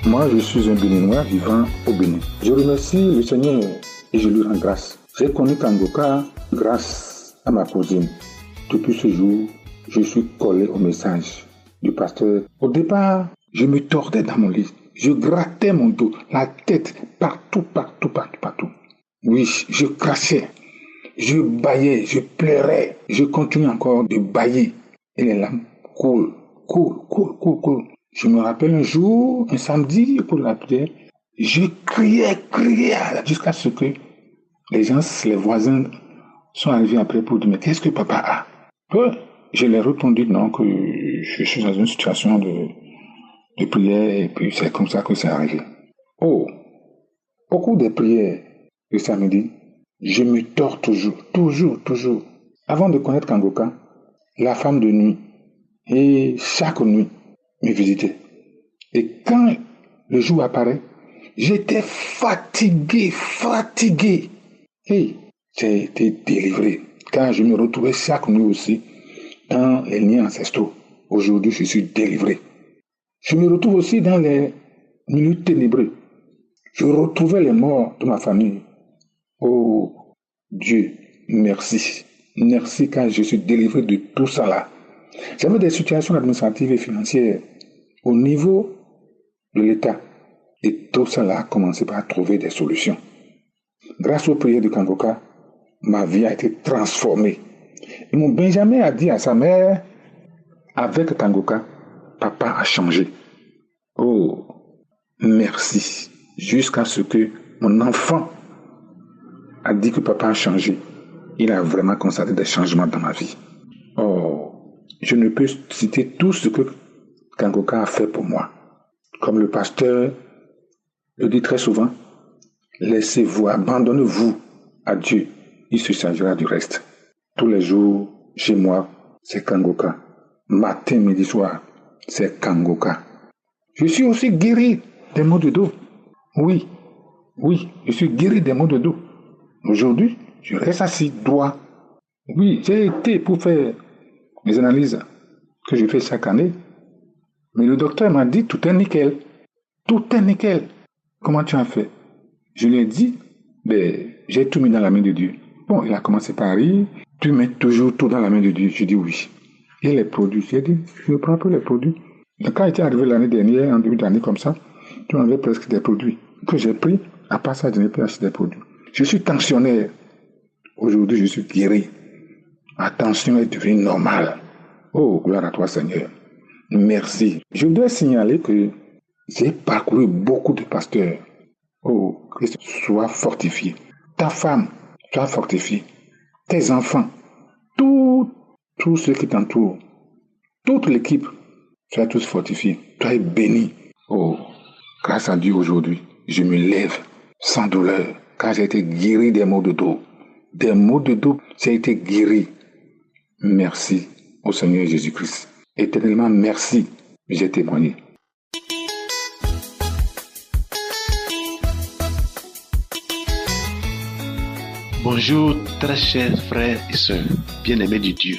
Moi, je suis un Béninois vivant au Bénin. Je remercie le Seigneur et je lui rends grâce. J'ai connu Kangoka grâce à ma cousine. Depuis ce jour, je suis collé au message du pasteur. Au départ, je me tordais dans mon lit. Je grattais mon dos, la tête, partout. Oui, je crachais, je bâillais, je pleurais. Je continue encore de bâiller. Et les larmes coulent. Je me rappelle un jour, un samedi, pour la prière, je criais jusqu'à ce que les voisins sont arrivés après pour dire, mais qu'est-ce que papa a? Je leur ai répondu non, que je suis dans une situation de prière et puis c'est comme ça que c'est arrivé. Au cours des prières le samedi, je me tords toujours. Avant de connaître Kangoka, la femme de nuit, et chaque nuit, me visitait. Et quand le jour apparaît, j'étais fatigué. Et j'ai été délivré. Quand je me retrouvais chaque nuit aussi dans les liens ancestraux. Aujourd'hui, je suis délivré. Je me retrouve aussi dans les minutes ténébreux. Je retrouvais les morts de ma famille. Oh Dieu, merci. Merci quand je suis délivré de tout ça là. J'avais des situations administratives et financières au niveau de l'État. Et tout ça là a commencé par trouver des solutions. Grâce aux prières de Kangoka, ma vie a été transformée. Et mon Benjamin a dit à sa mère, avec Kangoka, papa a changé. Oh, merci. Jusqu'à ce que mon enfant a dit que papa a changé. Il a vraiment constaté des changements dans ma vie. Oh, je ne peux citer tout ce que Kangoka a fait pour moi. Comme le pasteur le dit très souvent, laissez-vous, abandonnez-vous à Dieu. Il se chargera du reste. Tous les jours, chez moi, c'est Kangoka. Matin, midi, soir, c'est Kangoka. Je suis aussi guéri des maux de dos. Oui, je suis guéri des maux de dos. Aujourd'hui, je reste assis droit. Oui, j'ai été pour faire mes analyses que je fais chaque année. Mais le docteur m'a dit, tout est nickel. Comment tu as fait? Je lui ai dit, j'ai tout mis dans la main de Dieu. Bon, il a commencé par rire. Tu mets toujours tout dans la main de Dieu. Je dis oui. Et les produits, j'ai dit, je ne prends pas les produits. Et quand il était arrivé l'année dernière, en début d'année comme ça, tu en avais presque des produits que j'ai pris. À part ça, je n'ai plus acheté des produits. Je suis tensionnaire. Aujourd'hui, je suis guéri. Ma tension est devenue normale. Oh, gloire à toi, Seigneur. Merci. Je dois signaler que j'ai parcouru beaucoup de pasteurs. Oh, Christ, sois fortifié. Ta femme, sois fortifiée. Tes enfants, tous ceux qui t'entourent, toute l'équipe, sois tous fortifiés. Toi es béni. Oh, grâce à Dieu aujourd'hui, je me lève sans douleur, car j'ai été guéri des maux de dos. Des maux de dos, j'ai été guéri. Merci au Seigneur Jésus-Christ. Éternellement, merci. J'ai témoigné. Bonjour, très chers frères et sœurs, bien-aimés de Dieu.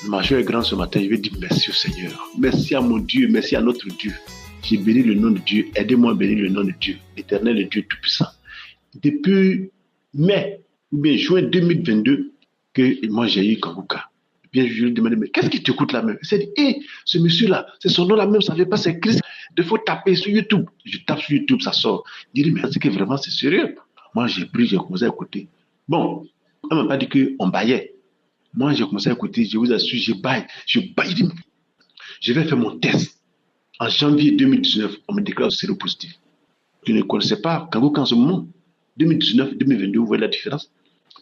Ma joie est grande ce matin, je vais dire merci au Seigneur. Merci à mon Dieu, merci à notre Dieu. J'ai béni le nom de Dieu, aidez-moi à bénir le nom de Dieu, l'Éternel, le Dieu Tout-Puissant. Depuis juin 2022, que moi j'ai eu Kangoka. Bien, je lui ai demandé, mais qu'est-ce qui te coûte la même? Il s'est dit, ce monsieur-là, c'est son nom la même, ça ne veut pas, c'est Christ. Il faut taper sur YouTube. Je tape sur YouTube, ça sort. Je dis, mais est-ce que vraiment c'est sérieux? Moi, j'ai pris, j'ai commencé à écouter. Bon, on ne m'a pas dit qu'on baillait. Moi, j'ai commencé à écouter, je vous assure, je baille. Je vais faire mon test. En janvier 2019, on me déclare séropositif. Je ne connaissais pas Kangoka en ce moment. 2019, 2022, vous voyez la différence.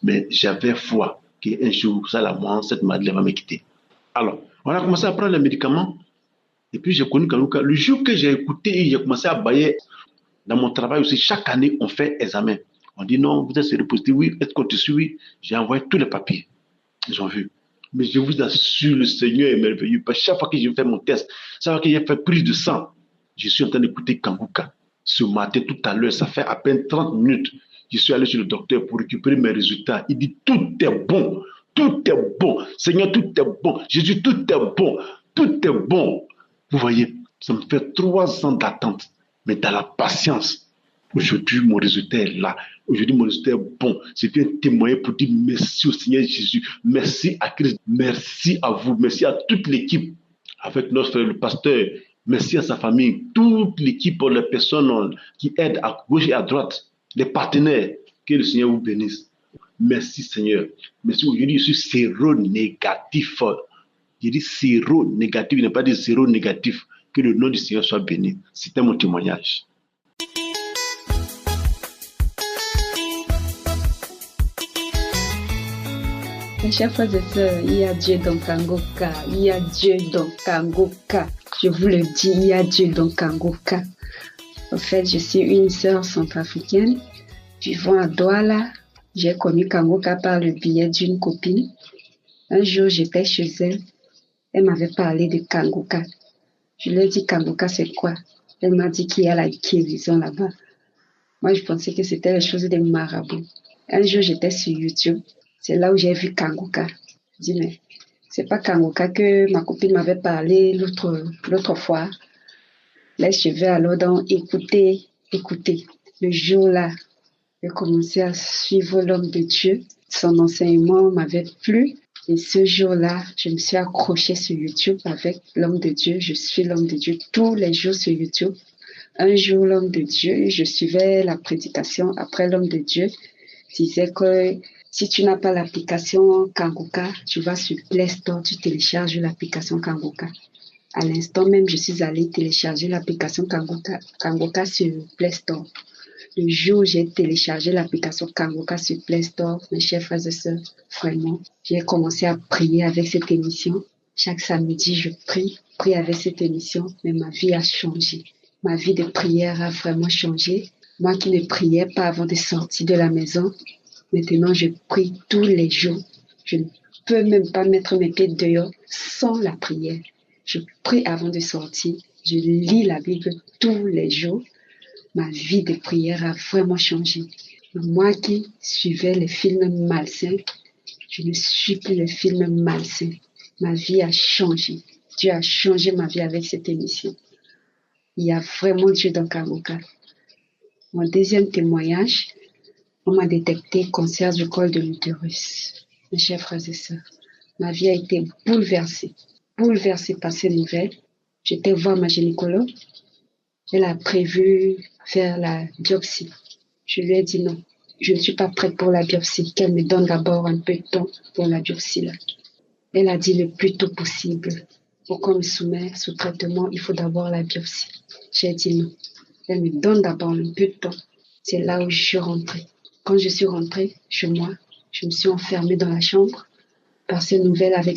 Mais j'avais foi qu'un jour, ça, cette maladie va me quitter. Alors, on a commencé à prendre les médicaments. Et puis, j'ai connu Kangoka. Le jour que j'ai écouté, j'ai commencé à bailler. Dans mon travail aussi, chaque année, on fait examen. On dit non, vous êtes séropositif, oui, est-ce qu'on te suit? Oui. J'ai envoyé tous les papiers. Ils ont vu. Mais je vous assure, le Seigneur est merveilleux. Parce que chaque fois que je fais mon test, chaque fois que j'ai fait prise de sang, je suis en train d'écouter Kangoka. Ce matin, tout à l'heure, ça fait à peine 30 minutes. Je suis allé chez le docteur pour récupérer mes résultats. Il dit tout est bon. Tout est bon. Seigneur, tout est bon. Jésus, tout est bon. Tout est bon. Vous voyez, ça me fait 3 ans d'attente. mais dans la patience. Aujourd'hui, mon résultat est là. Aujourd'hui, mon résultat est bon. Je viens témoigner pour dire merci au Seigneur Jésus. Merci à Christ. Merci à vous. Merci à toute l'équipe. Avec notre frère, le pasteur. Merci à sa famille. Toute l'équipe, les personnes qui aident à gauche et à droite. Les partenaires. Que le Seigneur vous bénisse. Merci Seigneur. Merci. Aujourd'hui, je suis séro-négatif. Je dis séro-négatif. Il n'est pas dit zéro-négatif. Que le nom du Seigneur soit béni. C'était mon témoignage. Mes chers frères et sœurs, il y a Dieu dans Kangoka. Il y a Dieu dans Kangoka. Je vous le dis, il y a Dieu dans Kangoka. En fait, je suis une sœur centrafricaine vivant à Douala. J'ai connu Kangoka par le biais d'une copine. Un jour, j'étais chez elle. Elle m'avait parlé de Kangoka. Je lui ai dit, Kangoka, c'est quoi? Elle m'a dit qu'il y a la guérison là-bas. Moi, je pensais que c'était les choses des marabouts. Un jour, j'étais sur YouTube. C'est là où j'ai vu Kangoka. Je dis, mais c'est pas Kangoka que ma copine m'avait parlé l'autre fois. Là, je vais alors donc écouter. Le jour-là, j'ai commencé à suivre l'homme de Dieu. Son enseignement m'avait plu. Et ce jour-là, je me suis accrochée sur YouTube avec l'homme de Dieu. Je suis l'homme de Dieu tous les jours sur YouTube. Un jour, l'homme de Dieu, je suivais la prédication. Après, l'homme de Dieu disait que si tu n'as pas l'application Kangoka, tu vas sur Play Store, tu télécharges l'application Kangoka. À l'instant même, je suis allée télécharger l'application Kangoka sur Play Store. Le jour où j'ai téléchargé l'application Kangoka sur Play Store, mes chers frères et sœurs, vraiment, j'ai commencé à prier avec cette émission. Chaque samedi, je prie avec cette émission, mais ma vie a changé. Ma vie de prière a vraiment changé. Moi qui ne priais pas avant de sortir de la maison, maintenant je prie tous les jours. Je ne peux même pas mettre mes pieds dehors sans la prière. Je prie avant de sortir. Je lis la Bible tous les jours. Ma vie de prière a vraiment changé. Moi qui suivais les films malsains, je ne suis plus les films malsains. Ma vie a changé. Dieu a changé ma vie avec cette émission. Il y a vraiment Dieu dans Kangoka. Mon deuxième témoignage, on m'a détecté cancer du col de l'utérus. Mes chers frères et sœurs, ma vie a été bouleversée par ces nouvelles. J'étais voir ma gynécologue. Elle a prévu faire la biopsie. Je lui ai dit non, je ne suis pas prête pour la biopsie, qu'elle me donne d'abord un peu de temps pour la biopsie là. Elle a dit le plus tôt possible. Pour qu'on me soumette sous traitement, il faut d'abord la biopsie. J'ai dit non. Elle me donne d'abord un peu de temps. C'est là où je suis rentrée. Quand je suis rentrée chez moi, je me suis enfermée dans la chambre. Avec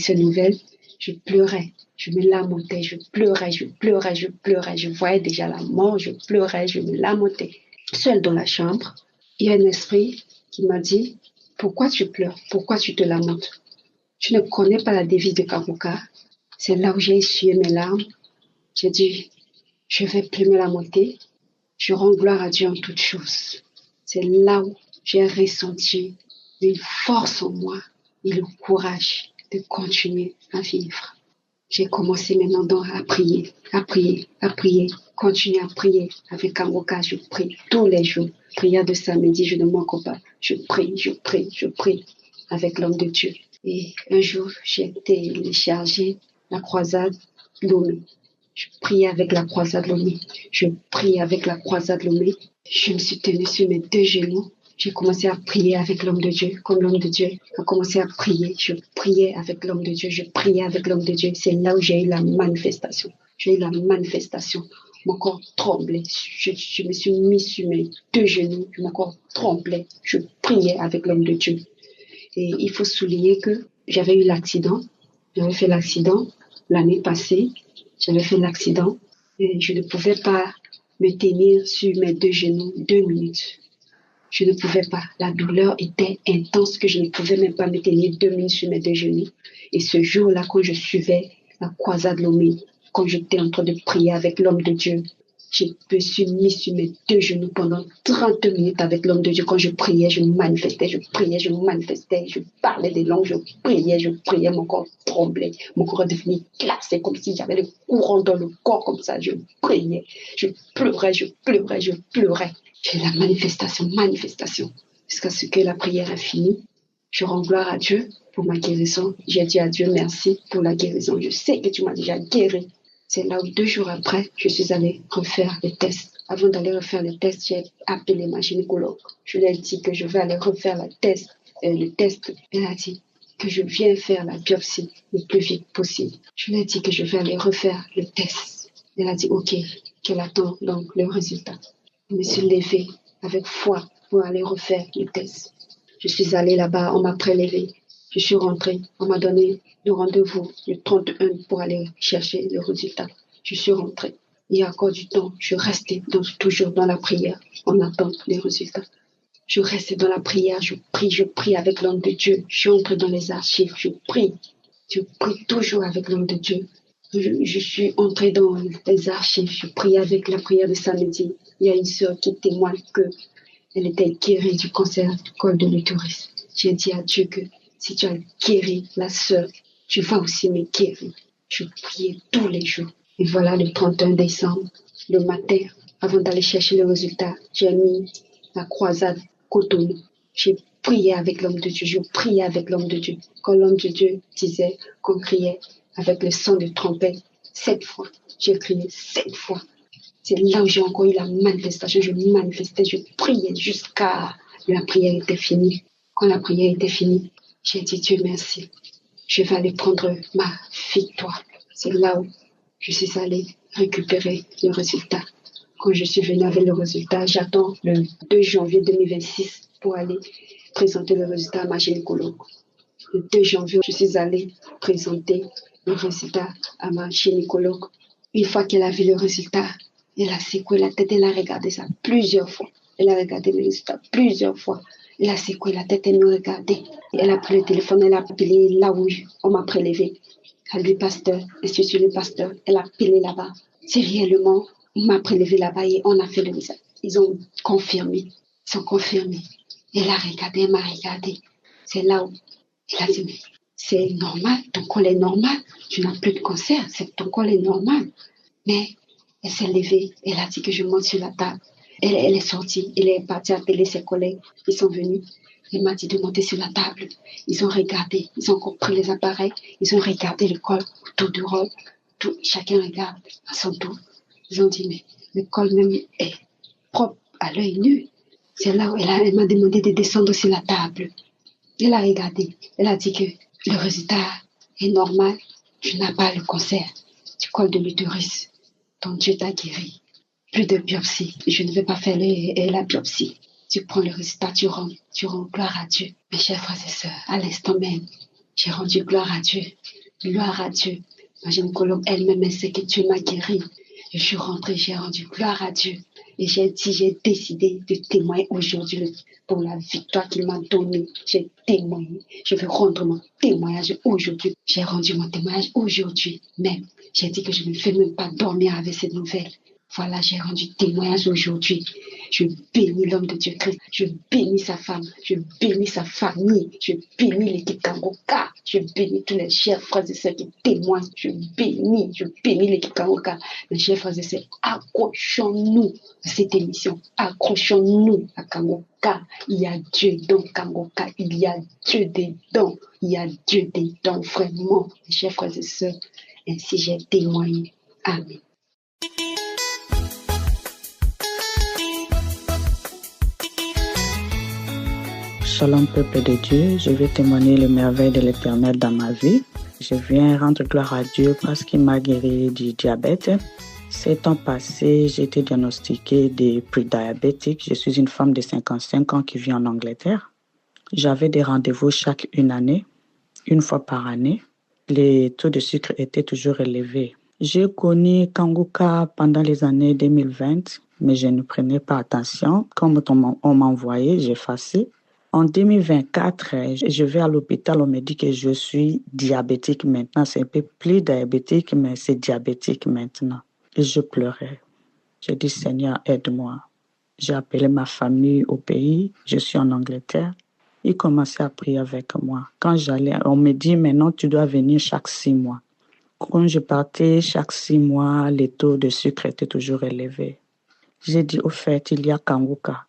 ces nouvelles, je pleurais. Je me lamentais, je pleurais. Je voyais déjà la mort, je pleurais, je me lamentais. Seule dans la chambre, il y a un esprit qui m'a dit, pourquoi tu pleures? Pourquoi tu te lamentes? Tu ne connais pas la devise de Kangoka? C'est là où j'ai essuyé mes larmes. J'ai dit, je ne vais plus me lamenter. Je rends gloire à Dieu en toutes choses. C'est là où j'ai ressenti une force en moi et le courage de continuer à vivre. J'ai commencé maintenant à prier, continuer à prier. Avec Kangoka, je prie tous les jours. Prière de samedi, je ne manque pas. Je prie avec l'homme de Dieu. Et un jour, j'ai téléchargé la croisade Lomé. Je priais avec la croisade Lomé. Je me suis tenue sur mes deux genoux. J'ai commencé à prier avec l'homme de Dieu, comme l'homme de Dieu a commencé à prier. Je priais avec l'homme de Dieu. C'est là où j'ai eu la manifestation. Mon corps tremblait. Je me suis mis sur mes deux genoux. Mon corps tremblait. Je priais avec l'homme de Dieu. Et il faut souligner que j'avais eu l'accident. J'avais fait l'accident l'année passée. Et je ne pouvais pas me tenir sur mes deux genoux 2 minutes. Je ne pouvais pas. La douleur était intense que je ne pouvais même pas me tenir 2 minutes sur mes deux genoux. Et ce jour-là, quand je suivais la croisade Lomé, quand j'étais en train de prier avec l'homme de Dieu, Je me suis mis sur mes 2 genoux pendant 30 minutes avec l'homme de Dieu. Quand je priais, je manifestais, je parlais des langues, je priais, mon corps tremblait, mon corps devenait glacé, comme si j'avais le courant dans le corps, comme ça. Je priais, je pleurais. J'ai la manifestation, jusqu'à ce que la prière est finie. Je rends gloire à Dieu pour ma guérison. J'ai dit à Dieu merci pour la guérison. Je sais que tu m'as déjà guéri. C'est là où 2 jours après, je suis allée refaire les tests. Avant d'aller refaire les tests, j'ai appelé ma gynécologue. Je lui ai dit que je vais aller refaire le test. Elle a dit que je viens faire la biopsie le plus vite possible. Je lui ai dit que je vais aller refaire le test. Elle a dit OK, qu'elle attend donc le résultat. Je me suis levée avec foi pour aller refaire le test. Je suis allée là-bas, on m'a prélevé. Je suis rentrée, on m'a donné le rendez-vous le 31 pour aller chercher le résultat. Je suis rentrée. Il y a encore du temps, je restais toujours dans la prière. On attend les résultats. Je restais dans la prière, je prie avec l'homme de Dieu. Je entre dans les archives, je prie toujours avec l'homme de Dieu. Je suis entrée dans les archives, je prie avec la prière de samedi. Il y a une sœur qui témoigne qu'elle était guérie du cancer du col de l'utérus. J'ai dit à Dieu que si tu as guéri la sœur, tu vas aussi me guérir. Je priais tous les jours. Et voilà, le 31 décembre, le matin, avant d'aller chercher le résultat, j'ai mis la croisade Cotonou. J'ai prié avec l'homme de Dieu, je priais avec l'homme de Dieu. Quand l'homme de Dieu disait qu'on criait avec le son de trompette 7 fois, j'ai crié 7 fois. C'est là où j'ai encore eu la manifestation. Je manifestais, je priais jusqu'à la prière était finie. Quand la prière était finie, j'ai dit Dieu merci. Je vais aller prendre ma victoire. C'est là où je suis allée récupérer le résultat. Quand je suis venue avec le résultat, j'attends le 2 janvier 2026 pour aller présenter le résultat à ma gynécologue. Le 2 janvier, je suis allée présenter le résultat à ma gynécologue. Une fois qu'elle a vu le résultat, elle a secoué la tête, elle a regardé ça plusieurs fois. Elle a regardé le résultat plusieurs fois. Elle a secoué la tête, elle me regardait. Elle a pris le téléphone, elle a appelé là où on m'a prélevé. Elle a dit pasteur, est-ce que je suis le pasteur? Elle a appelé là-bas. C'est réellement, on m'a prélevé là-bas et on a fait le résultat. Ils ont confirmé. Ils ont confirmé. Elle a regardé, elle m'a regardé. C'est là où elle a dit, mais c'est normal, ton col est normal. Tu n'as plus de cancer, ton col est normal. Mais elle s'est levée, elle a dit que je monte sur la table. Elle est sortie, elle est partie appeler ses collègues. Ils sont venus. Elle m'a dit de monter sur la table. Ils ont regardé, ils ont pris les appareils, ils ont regardé le col, tout de robe. Chacun regarde à son tour. Ils ont dit, mais le col même est propre à l'œil nu. C'est là où elle m'a demandé de descendre sur la table. Elle a regardé, elle a dit que le résultat est normal. Tu n'as pas le cancer du col de l'utérus. Ton Dieu t'a guéri. Plus de biopsie. Je ne vais pas faire la biopsie. Tu prends le résultat, tu rends gloire à Dieu. Mes chers frères et sœurs, à l'instant même, j'ai rendu gloire à Dieu. Gloire à Dieu. Ma gynécologue elle-même, elle sait que Dieu m'a guéri. Je suis rentrée, j'ai rendu gloire à Dieu. Et j'ai décidé de témoigner aujourd'hui pour la victoire qu'il m'a donnée. J'ai témoigné. Je vais rendre mon témoignage aujourd'hui. J'ai rendu mon témoignage aujourd'hui même. J'ai dit que je ne vais même pas dormir avec cette nouvelle. Voilà, j'ai rendu témoignage aujourd'hui. Je bénis l'homme de Dieu Christ. Je bénis sa femme. Je bénis sa famille. Je bénis l'équipe Kangoka. Je bénis tous les chers frères et sœurs qui témoignent. Je bénis l'équipe Kangoka. Mes chers frères et sœurs, accrochons-nous à cette émission. Accrochons-nous à Kangoka. Il y a Dieu dans Kangoka. Il y a Dieu dedans. Il y a Dieu dedans, vraiment. Mes chers frères et sœurs, ainsi j'ai témoigné. Amen. Shalom peuple de Dieu, je vais témoigner les merveilles de l'Éternel dans ma vie. Je viens rendre gloire à Dieu parce qu'il m'a guéri du diabète. Ces temps passés, j'ai été diagnostiquée de prédiabétique. Je suis une femme de 55 ans qui vit en Angleterre. J'avais des rendez-vous chaque année, une fois par année. Les taux de sucre étaient toujours élevés. J'ai connu Kangoka pendant les années 2020, mais je ne prenais pas attention. Comme on m'envoyait, j'effaçais. En 2024, je vais à l'hôpital, on me dit que je suis diabétique maintenant. C'est un peu plus diabétique, mais c'est diabétique maintenant. Et je pleurais. J'ai dit, Seigneur, aide-moi. J'ai appelé ma famille au pays. Je suis en Angleterre. Ils commençaient à prier avec moi. Quand j'allais, on me dit, maintenant, tu dois venir chaque 6 mois. Quand je partais chaque 6 mois, les taux de sucre étaient toujours élevés. J'ai dit, au fait, il y a Kanguka.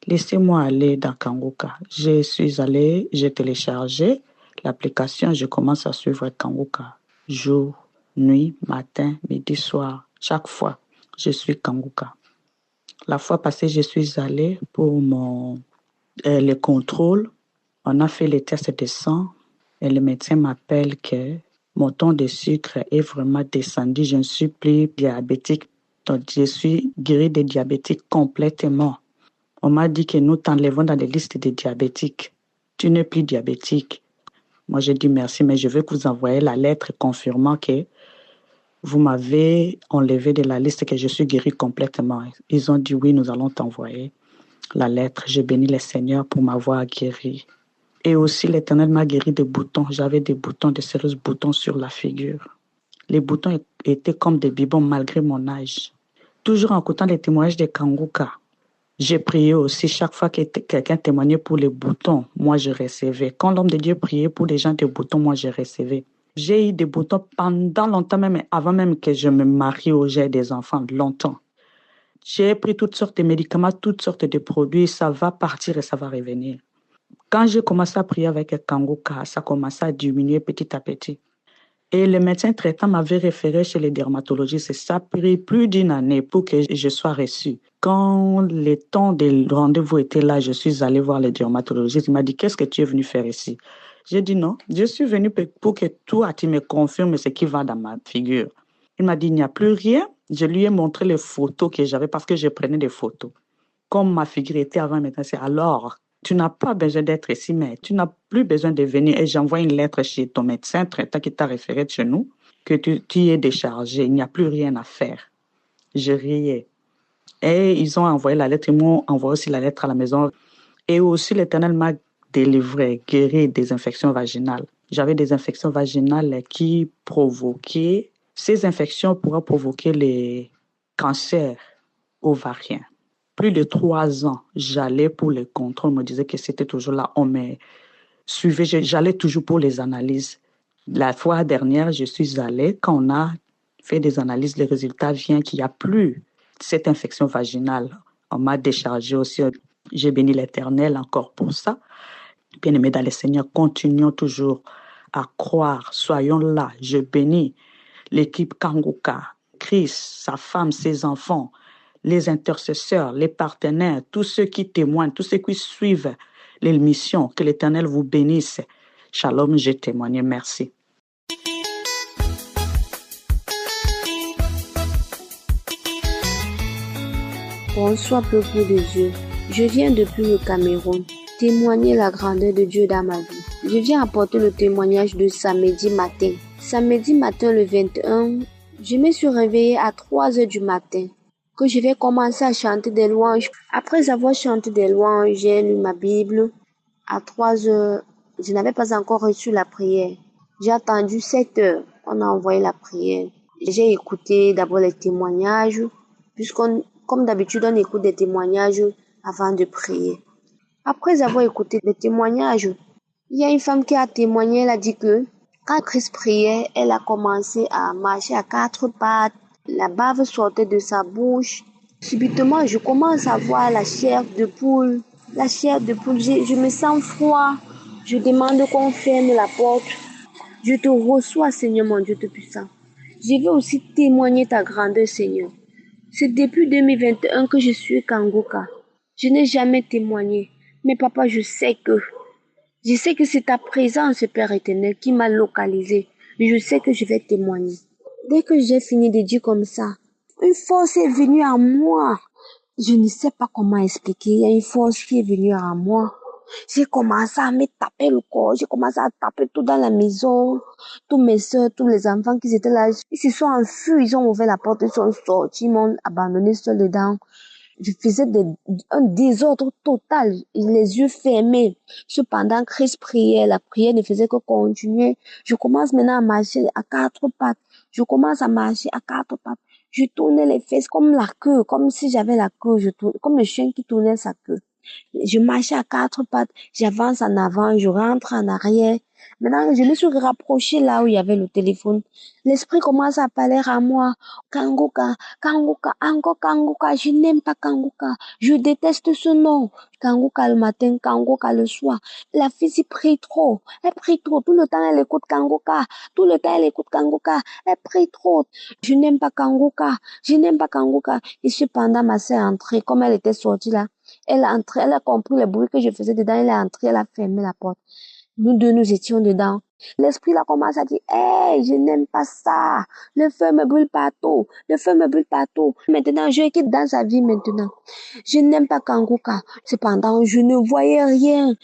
Laissez-moi aller dans Kanguka. Je suis allée, j'ai téléchargé l'application, je commence à suivre Kanguka. Jour, nuit, matin, midi, soir. Chaque fois, je suis Kanguka. La fois passée, je suis allée pour le contrôle. On a fait les tests de sang et le médecin m'appelle que mon taux de sucre est vraiment descendu. Je ne suis plus diabétique. Donc, je suis guérie des diabétiques complètement. On m'a dit que nous t'enlevons dans les listes des diabétiques. Tu n'es plus diabétique. Moi, j'ai dit merci, mais je veux que vous envoyiez la lettre confirmant que vous m'avez enlevé de la liste, que je suis guérie complètement. Ils ont dit oui, nous allons t'envoyer la lettre. J'ai béni le Seigneur pour m'avoir guéri. Et aussi, l'Éternel m'a guéri des boutons. J'avais des boutons, de sérieux boutons sur la figure. Les boutons étaient comme des bibons malgré mon âge. Toujours en écoutant les témoignages de Kanguka, j'ai prié aussi. Chaque fois que quelqu'un témoignait pour les boutons, moi je recevais. Quand l'homme de Dieu priait pour les gens de boutons, moi je recevais. J'ai eu des boutons pendant longtemps, même avant même que je me marie ou j'ai des enfants, longtemps. J'ai pris toutes sortes de médicaments, toutes sortes de produits, ça va partir et ça va revenir. Quand j'ai commencé à prier avec Kanguka, ça commençait à diminuer petit à petit. Et le médecin traitant m'avait référé chez les dermatologistes. Ça a pris plus d'une année pour que je sois reçue. Quand le temps de rendez-vous était là, je suis allée voir le dermatologiste. Il m'a dit, qu'est-ce que tu es venu faire ici? J'ai dit non, je suis venue pour que toi, tu me confirmes ce qui va dans ma figure. Il m'a dit, il n'y a plus rien. Je lui ai montré les photos que j'avais parce que je prenais des photos. Comme ma figure était avant maintenant, c'est alors, tu n'as pas besoin d'être ici, mais tu n'as plus besoin de venir. Et j'envoie une lettre chez ton médecin traitant qui t'a référé de chez nous, que tu es déchargé. Il n'y a plus rien à faire. Je riais. Et ils ont envoyé la lettre. Ils m'ont envoyé aussi la lettre à la maison. Et aussi, l'Éternel m'a délivré, guéri des infections vaginales. J'avais des infections vaginales qui provoquaient, ces infections pourraient provoquer les cancers ovariens. Plus de 3 ans, j'allais pour les contrôles. On me disait que c'était toujours là. On me suivait. J'allais toujours pour les analyses. La fois dernière, je suis allée. Quand on a fait des analyses, le résultat vient qu'il n'y a plus cette infection vaginale. On m'a déchargé aussi. J'ai béni l'Éternel encore pour ça. Bien-aimés dans le Seigneur, continuons toujours à croire. Soyons là. Je bénis l'équipe Kanguka, Chris, sa femme, ses enfants, les intercesseurs, les partenaires, tous ceux qui témoignent, tous ceux qui suivent les missions. Que l'Éternel vous bénisse. Shalom, j'ai témoigné. Merci. Bonsoir, peuple de Dieu. Je viens depuis le Cameroun témoigner la grandeur de Dieu dans ma vie. Je viens apporter le témoignage de samedi matin. Samedi matin, le 21, je me suis réveillée à 3 heures du matin, que je vais commencer à chanter des louanges. Après avoir chanté des louanges, j'ai lu ma Bible. À 3 heures, je n'avais pas encore reçu la prière. J'ai attendu 7 heures. On a envoyé la prière. J'ai écouté d'abord les témoignages, comme d'habitude, on écoute des témoignages avant de prier. Après avoir écouté les témoignages, il y a une femme qui a témoigné. Elle a dit que quand Christ priait, elle a commencé à marcher à 4 pattes. La bave sortait de sa bouche. Subitement, je commence à voir la chair de poule. La chair de poule, je me sens froid. Je demande qu'on ferme la porte. Je te reçois, Seigneur mon Dieu Tout-Puissant. Je veux aussi témoigner ta grandeur, Seigneur. C'est depuis 2021 que je suis Kanguka. Je n'ai jamais témoigné. Mais papa, je sais que c'est ta présence, Père éternel, qui m'a localisé. Je sais que je vais témoigner. Dès que j'ai fini de dire comme ça, une force est venue à moi. Je ne sais pas comment expliquer. Il y a une force qui est venue à moi. J'ai commencé à me taper le corps. J'ai commencé à taper tout dans la maison. Tous mes soeurs, tous les enfants qui étaient là, ils se sont enfuis. Ils ont ouvert la porte, ils sont sortis, ils m'ont abandonné seul dedans. Je faisais un désordre total, les yeux fermés. Cependant, Christ priait, la prière ne faisait que continuer. Je commence maintenant à marcher à 4 pattes. Je commence à marcher à 4 pattes. Je tournais les fesses comme la queue, comme si j'avais la queue, comme le chien qui tournait sa queue. Je marchais à 4 pattes, j'avance en avant, je rentre en arrière. Maintenant, je me suis rapprochée là où il y avait le téléphone. L'esprit commence à parler à moi. Kanguka, Kanguka, encore Kanguka, je n'aime pas Kanguka. Je déteste ce nom. Kanguka le matin, Kanguka le soir. La fille s'y prie trop. Elle prie trop. Tout le temps, elle écoute Kanguka. Tout le temps, elle écoute Kanguka. Elle prie trop. Je n'aime pas Kanguka. Je n'aime pas Kanguka. Et cependant, ma sœur est entrée. Comme elle était sortie là, elle est entrée, elle a compris le bruit que je faisais dedans. Elle est entrée, elle a fermé la porte. Nous deux, nous étions dedans. L'esprit là commence à dire, hey, je n'aime pas ça. Le feu me brûle partout. Le feu me brûle partout. Maintenant, je quitte dans sa vie maintenant. Je n'aime pas Kanguka. Cependant, je ne voyais rien.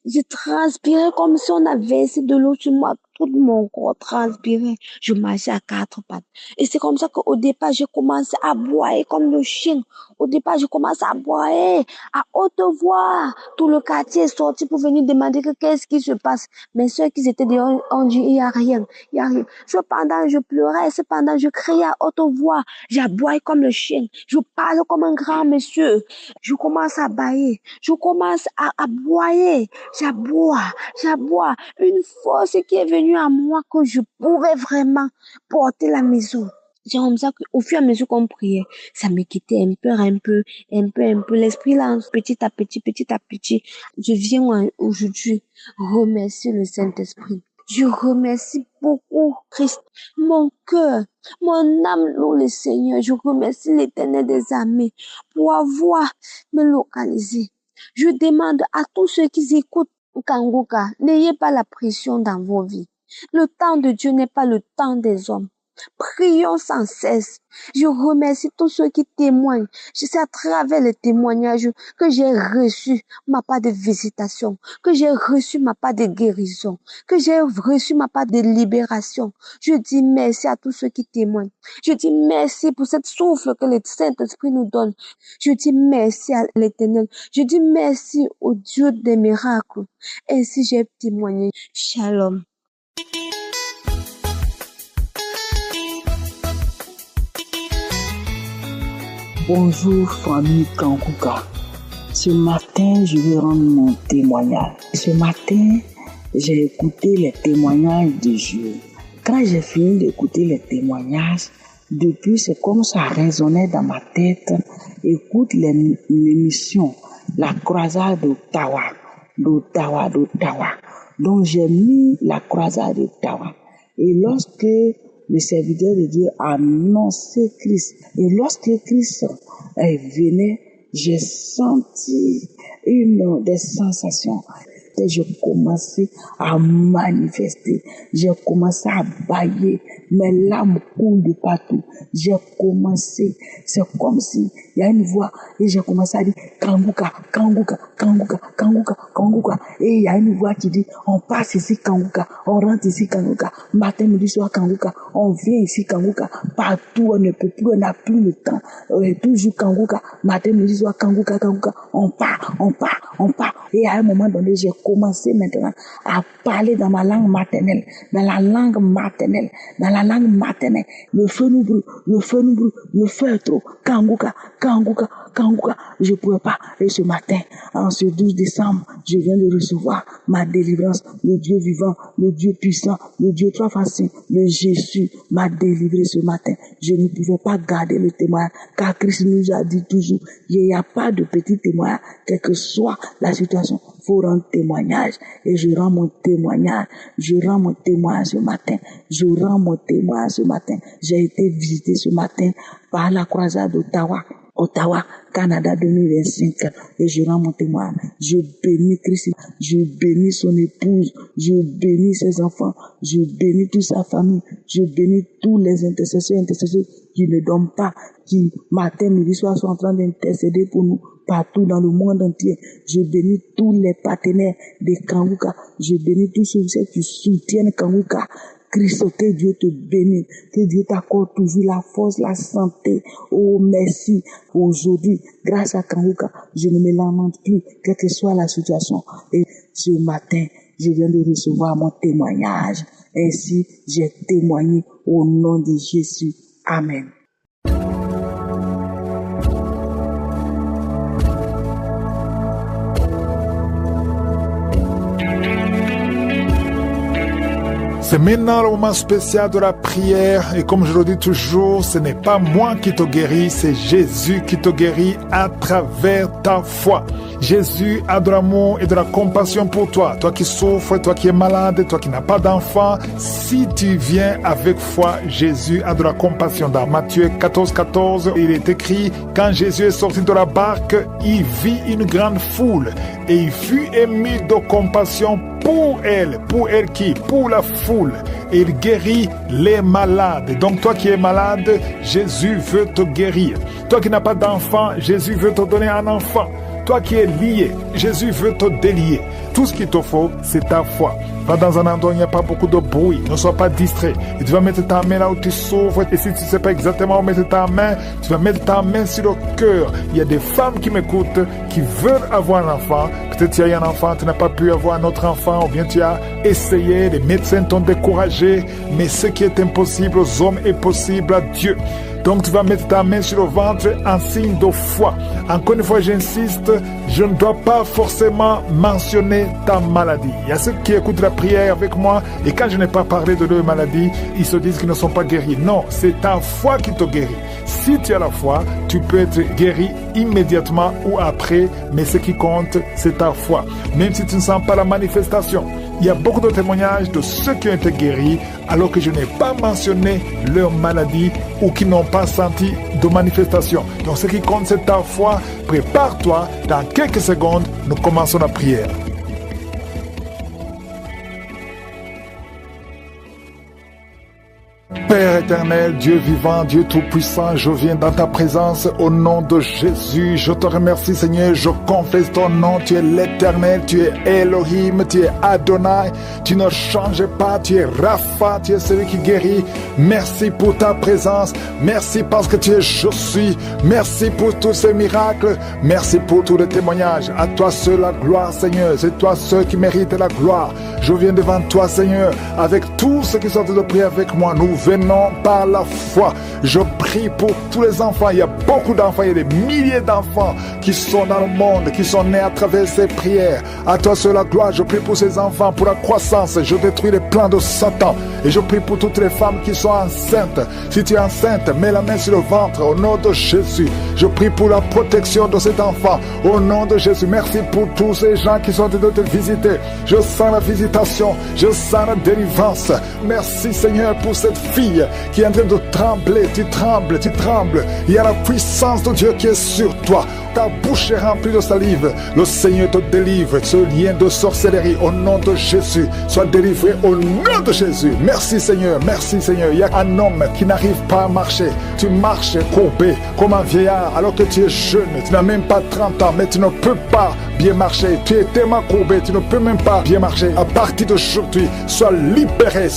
Je transpirais comme si on avait versé de l'eau sur moi. Tout mon corps transpirait. Je marchais à 4 pattes. Et c'est comme ça qu'au départ, j'ai commencé à aboyer comme le chien. Au départ, je commence à aboyer à haute voix. Tout le quartier est sorti pour venir demander qu'est-ce qui se passe. Mes soeurs qui étaient dehors ont dit, il n'y a rien, il n'y a rien. Cependant, je pleurais, cependant, je criais à haute voix. J'aboie comme le chien. Je parle comme un grand monsieur. Je commence à bailler. Je commence à aboyer. J'aboie. Une force qui est venue à moi que je pouvais vraiment porter la maison. C'est comme ça qu'au fur et à mesure qu'on priait, ça me quittait un peu. L'esprit là, petit à petit. Je viens aujourd'hui remercier le Saint-Esprit. Je remercie beaucoup Christ, mon cœur, mon âme loue le Seigneur. Je remercie l'Éternel des armées pour avoir me localisé. Je demande à tous ceux qui écoutent Kanguka, n'ayez pas la pression dans vos vies. Le temps de Dieu n'est pas le temps des hommes. Prions sans cesse. Je remercie tous ceux qui témoignent. Je sais à travers les témoignages que j'ai reçu ma part de visitation, que j'ai reçu ma part de guérison, que j'ai reçu ma part de libération. Je dis merci à tous ceux qui témoignent. Je dis merci pour cette souffle que le Saint-Esprit nous donne. Je dis merci à l'Éternel. Je dis merci au Dieu des miracles. Ainsi j'ai témoigné. Shalom. Bonjour famille Kanguka. Ce matin, je vais rendre mon témoignage. Ce matin, j'ai écouté les témoignages de Dieu. Quand j'ai fini d'écouter les témoignages, depuis c'est comme ça résonnait dans ma tête. Écoute l'émission La croisade d'Ottawa. Donc j'ai mis la croisade d'Ottawa. Et lorsque le serviteur de Dieu a annoncé Christ, et lorsque Christ venait, j'ai senti des sensations. J'ai commencé à manifester, j'ai commencé à bailler, mes larmes coulent de partout. J'ai commencé, c'est comme si il y a une voix et j'ai commencé à dire Kanguka. Et il y a une voix qui dit on passe ici Kanguka, on rentre ici Kanguka, matin, midi, soir Kanguka, on vient ici Kanguka, partout on ne peut plus, on n'a plus le temps, toujours Kanguka, matin, midi, soir Kanguka, on part. Et à un moment donné, j'ai commencé maintenant à parler dans ma langue maternelle, Le feu nous brûle, le feu est trop. Kanguka. Je pouvais pas. Et ce matin, en ce 12 décembre, je viens de recevoir ma délivrance. Le Dieu vivant, le Dieu puissant, le Dieu trois façons, le Jésus m'a délivré ce matin. Je ne pouvais pas garder le témoignage, car Christ nous a dit toujours, il n'y a pas de petit témoignage, quelle que soit la situation, faut rendre témoignage. Et je rends mon témoignage ce matin. J'ai été visité ce matin par la croisade d'Ottawa, Canada 2025, et je rends mon témoignage. Je bénis Christ, je bénis son épouse, je bénis ses enfants, je bénis toute sa famille, je bénis tous les intercesseurs qui ne dorment pas, qui matin, midi, soir sont en train d'intercéder pour nous partout dans le monde entier. Je bénis tous les partenaires de Kanguka, je bénis tous ceux qui soutiennent Kanguka. Christ, que Dieu te bénisse, que Dieu t'accorde toujours la force, la santé. Oh, merci. Aujourd'hui, grâce à Kanguka, je ne me lamente plus, quelle que soit la situation. Et ce matin, je viens de recevoir mon témoignage. Ainsi, j'ai témoigné au nom de Jésus. Amen. C'est maintenant le moment spécial de la prière et comme je le dis toujours, ce n'est pas moi qui te guéris, c'est Jésus qui te guérit à travers ta foi. Jésus a de l'amour et de la compassion pour toi. Toi qui souffres, toi qui es malade, toi qui n'as pas d'enfant, si tu viens avec foi, Jésus a de la compassion. Dans Matthieu 14, il est écrit, quand Jésus est sorti de la barque, il vit une grande foule et il fut ému de compassion pour elle qui? Pour la foule. Et il guérit les malades. Donc toi qui es malade, Jésus veut te guérir. Toi qui n'as pas d'enfant, Jésus veut te donner un enfant. Toi qui es lié, Jésus veut te délier. Tout ce qu'il te faut, c'est ta foi. Va dans un endroit où il n'y a pas beaucoup de bruit. Ne sois pas distrait. Et tu vas mettre ta main là où tu souffres. Et si tu ne sais pas exactement où mettre ta main, tu vas mettre ta main sur le cœur. Il y a des femmes qui m'écoutent, qui veulent avoir un enfant. Peut-être tu as eu un enfant, tu n'as pas pu avoir un autre enfant. Ou bien tu as essayé, les médecins t'ont découragé. Mais ce qui est impossible aux hommes est possible à Dieu. Donc tu vas mettre ta main sur le ventre en signe de foi. Encore une fois, j'insiste, je ne dois pas forcément mentionner ta maladie. Il y a ceux qui écoutent la prière avec moi et quand je n'ai pas parlé de leur maladie, ils se disent qu'ils ne sont pas guéris. Non, c'est ta foi qui te guérit. Si tu as la foi, tu peux être guéri immédiatement ou après, mais ce qui compte, c'est ta foi. Même si tu ne sens pas la manifestation. Il y a beaucoup de témoignages de ceux qui ont été guéris alors que je n'ai pas mentionné leur maladie ou qui n'ont pas senti de manifestation. Donc ce qui compte, c'est ta foi. Prépare-toi. Dans quelques secondes, nous commençons la prière. Père éternel, Dieu vivant, Dieu tout-puissant, je viens dans ta présence au nom de Jésus. Je te remercie Seigneur, je confesse ton nom, tu es l'éternel, tu es Elohim, tu es Adonai, tu ne changes pas, tu es Rapha, tu es celui qui guérit. Merci pour ta présence, merci parce que tu es je suis, merci pour tous ces miracles, merci pour tous les témoignages. À toi seul la gloire Seigneur, c'est toi seul qui mérite la gloire. Je viens devant toi Seigneur, avec tous ceux qui sont de prier avec moi, nous venons par la foi. Je prie pour tous les enfants. Il y a beaucoup d'enfants, il y a des milliers d'enfants qui sont dans le monde, qui sont nés à travers ces prières. À toi seul la gloire. Je prie pour ces enfants, pour la croissance. Je détruis les plans de Satan. Et je prie pour toutes les femmes qui sont enceintes. Si tu es enceinte, mets la main sur le ventre au nom de Jésus. Je prie pour la protection de cet enfant au nom de Jésus. Merci pour tous ces gens qui sont venus te visiter. Je sens la visitation, je sens la délivrance. Merci Seigneur pour cette fille qui est en train de trembler. Tu trembles, tu trembles. Il y a la puissance de Dieu qui est sur toi. Ta bouche est remplie de salive. Le Seigneur te délivre. Ce lien de sorcellerie au nom de Jésus soit délivré au nom de Jésus. Merci Seigneur, merci Seigneur. Il y a un homme qui n'arrive pas à marcher. Tu marches courbé comme un vieillard alors que tu es jeune. Tu n'as même pas 30 ans mais tu ne peux pas bien marcher. Tu es tellement courbé, tu ne peux même pas bien marcher. À partir d'aujourd'hui, sois libéré,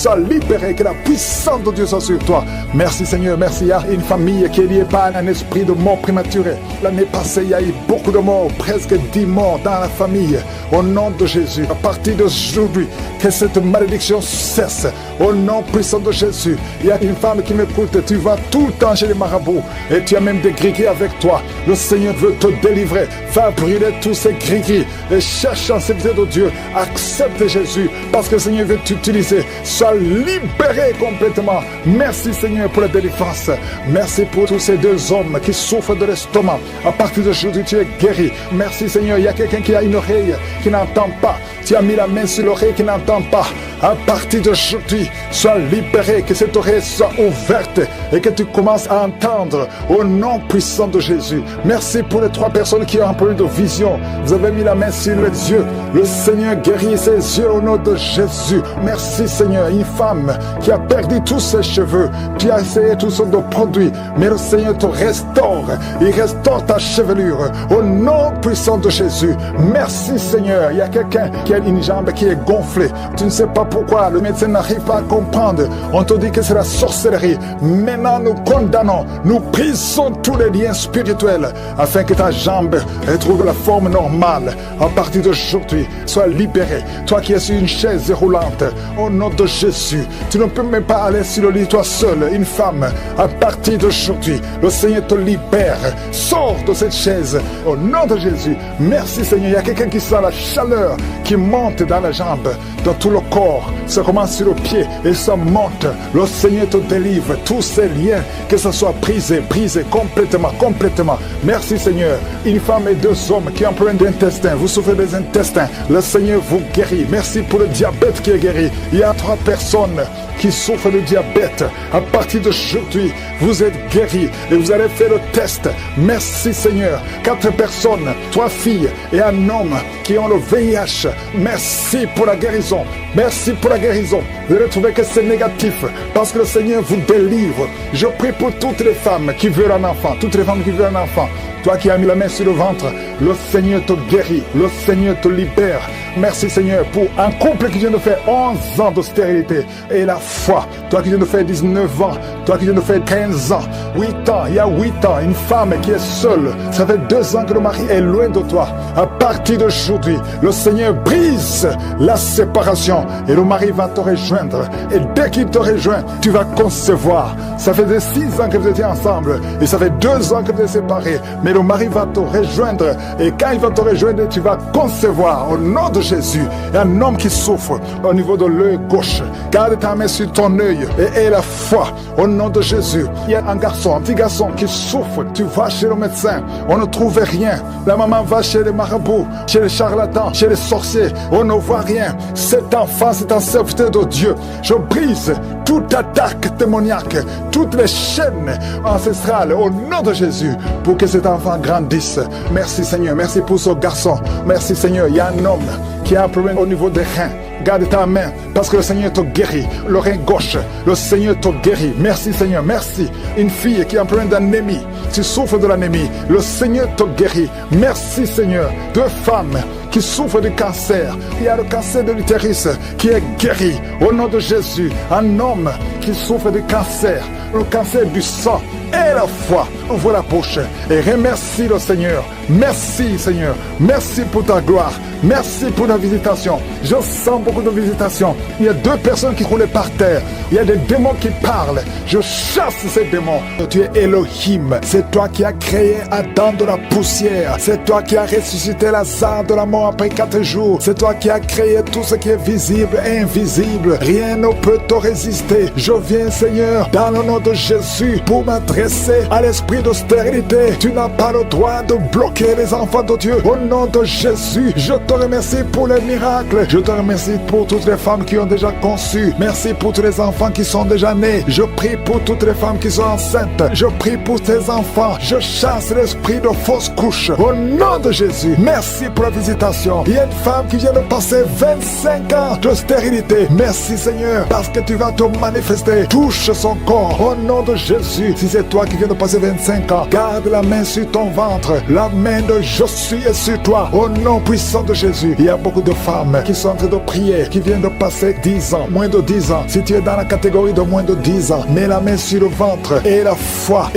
que la puissance de Dieu soit sur toi. Merci Seigneur, merci. Il y a une famille qui est liée par un esprit de mort prématurée. L'année passée, il y a eu beaucoup de morts, presque 10 morts dans la famille. Au nom de Jésus, à partir d'aujourd'hui, que cette malédiction cesse. Au nom puissant de Jésus, il y a une femme qui m'écoute. Tu vas tout le temps chez les marabouts et tu as même des gris-gris avec toi. Le Seigneur veut te délivrer. Va brûler tous ces gris-gris et cherche en sécurité de Dieu. Accepte Jésus parce que le Seigneur veut t'utiliser. Sois libéré complètement. Merci Seigneur pour la délivrance. Merci pour tous ces deux hommes qui souffrent de l'estomac. À partir d'aujourd'hui, tu es guéri. Merci Seigneur. Il y a quelqu'un qui a une oreille qui n'entend pas. Tu as mis la main sur l'oreille qui n'entend pas. À partir d'aujourd'hui, sois libéré, que cette oreille soit ouverte et que tu commences à entendre au nom puissant de Jésus. Merci pour les 3 personnes qui ont un problème de vision. Vous avez mis la main sur les yeux. Le Seigneur guérit ses yeux au nom de Jésus. Merci Seigneur. Une femme qui a perdu tous ses cheveux, qui a essayé toutes sortes de produits, mais le Seigneur te restaure. Il restaure ta chevelure au nom puissant de Jésus. Merci Seigneur. Il y a quelqu'un qui a une jambe qui est gonflée. Tu ne sais pas pourquoi. Le médecin n'arrive pas à comprendre. On te dit que c'est la sorcellerie. Maintenant, nous condamnons. Nous brisons tous les liens spirituels afin que ta jambe retrouve la forme normale. À partir d'aujourd'hui, sois libéré. Toi qui es sur une chaise roulante, au nom de Jésus, tu ne peux même pas aller sur le lit toi seul, une femme. À partir d'aujourd'hui, le Seigneur te libère. Sors de cette chaise au nom de Jésus. Merci Seigneur. Il y a quelqu'un qui sent la chaleur qui monte dans la jambe, dans tout le corps, ça commence sur le pied et ça monte. Le Seigneur te délivre. Tous ces liens, que ce soit brisé complètement. Merci Seigneur. Une femme et 2 hommes qui ont un problème d'intestin, vous souffrez des intestins, le Seigneur vous guérit. Merci pour le diabète qui est guéri. Il y a 3 personnes qui souffrent de diabète. À partir d'aujourd'hui, vous êtes guéris et vous allez faire le test. Merci Seigneur. 4 personnes, 3 filles et un homme qui ont le VIH. Merci pour la guérison. Merci pour la guérison. Vous allez trouver que c'est négatif parce que le Seigneur vous délivre. Je prie pour toutes les femmes qui veulent un enfant. Toutes les femmes qui veulent un enfant. Toi qui as mis la main sur le ventre, le Seigneur te guérit. Le Seigneur te libère. Merci Seigneur pour un couple qui vient de faire 11 ans de stérilité et la foi. Toi qui viens de faire 19 ans, toi qui viens de faire 15 ans, 8 ans, il y a 8 ans, une femme qui est seule. Ça fait 2 ans que le mari est loin de toi. À partir d'aujourd'hui, le Seigneur brise la séparation et le mari va te rejoindre. Et dès qu'il te rejoint, tu vas concevoir. Ça fait 6 ans que vous étiez ensemble et ça fait 2 ans que vous êtes séparés. Mais le mari va te rejoindre et quand il va te rejoindre, tu vas concevoir au nom de Jésus. Il y a un homme qui souffre au niveau de l'œil gauche. Garde ta main sur ton œil et aie la foi au nom de Jésus. Il y a un petit garçon qui souffre. Tu vas chez le médecin, on ne trouve rien. La maman va chez les marabouts, chez les charlatans, chez les sorciers, on ne voit rien. Cet enfant, c'est un serviteur de Dieu. Je brise toute attaque démoniaque, toutes les chaînes ancestrales au nom de Jésus pour que cet enfant grandisse. Merci Seigneur, merci pour ce garçon. Merci Seigneur, il y a un homme qui a un problème au niveau des reins. Garde ta main parce que le Seigneur te guérit. Le rein gauche, le Seigneur te guérit. Merci Seigneur, merci. Une fille qui a un problème d'anémie, tu souffres de l'anémie, le Seigneur te guérit. Merci Seigneur. 2 femmes qui souffrent de cancer. Il y a le cancer de l'utérus qui est guéri au nom de Jésus. Un homme qui souffre de cancer, le cancer du sang. Et la foi, ouvre la bouche et remercie le Seigneur. Merci Seigneur, merci pour ta gloire, merci pour la visitation. Je sens beaucoup de visitation. Il y a 2 personnes qui roulaient par terre. Il y a des démons qui parlent. Je chasse ces démons. Tu es Elohim, c'est toi qui as créé Adam de la poussière. C'est toi qui as ressuscité Lazare de la mort après 4 jours. C'est toi qui as créé tout ce qui est visible et invisible. Rien ne peut te résister. Je viens Seigneur dans le nom de Jésus pour m'adresser à l'esprit de stérilité. Tu n'as pas le droit de bloquer les enfants de Dieu. Au nom de Jésus, je te remercie pour les miracles. Je te remercie pour toutes les femmes qui ont déjà conçu. Merci pour tous les enfants qui sont déjà nés. Je prie pour toutes les femmes qui sont enceintes. Je prie pour tes enfants. Je chasse l'esprit de fausse couche. Au nom de Jésus, merci pour la visitation. Il y a une femme qui vient de passer 25 ans de stérilité. Merci Seigneur, parce que tu vas te manifester. Touche son corps. Au nom de Jésus, si c'est toi qui viens de passer 25 ans, garde la main sur ton ventre. La main de je suis est sur toi. Au nom puissant de Jésus. Il y a beaucoup de femmes qui sont en train de prier, qui viennent de passer 10 ans, moins de 10 ans. Si tu es dans la catégorie de moins de 10 ans, mets la main sur le ventre et la foi,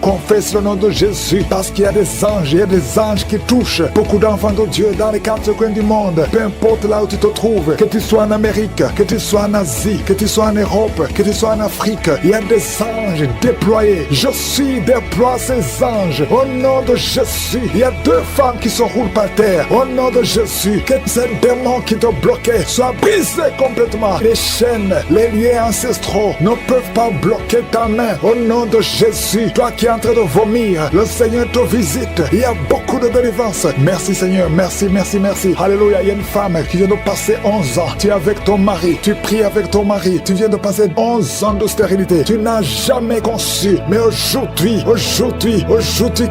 confesse le nom de Jésus, parce qu'il y a des anges, il y a des anges qui touchent beaucoup d'enfants de Dieu dans les 4 coins du monde. Peu importe là où tu te trouves, que tu sois en Amérique, que tu sois en Asie, que tu sois en Europe, que tu sois en Afrique, il y a des anges déployés. Je suis déploie ces anges au nom de Jésus. Il y a 2 femmes qui se roulent par terre au nom de Jésus. Que ces démons qui te bloquaient soient brisés complètement. Les chaînes, les liens ancestraux ne peuvent pas bloquer ta main au nom de Jésus. Toi qui es en train de vomir, le Seigneur te visite. Il y a beaucoup de délivrance. Merci Seigneur, merci. Alléluia. Il y a une femme qui vient de passer 11 ans. Tu es avec ton mari, tu pries avec ton mari. Tu viens de passer 11 ans de stérilité. Tu n'as jamais conçu. Mais aujourd'hui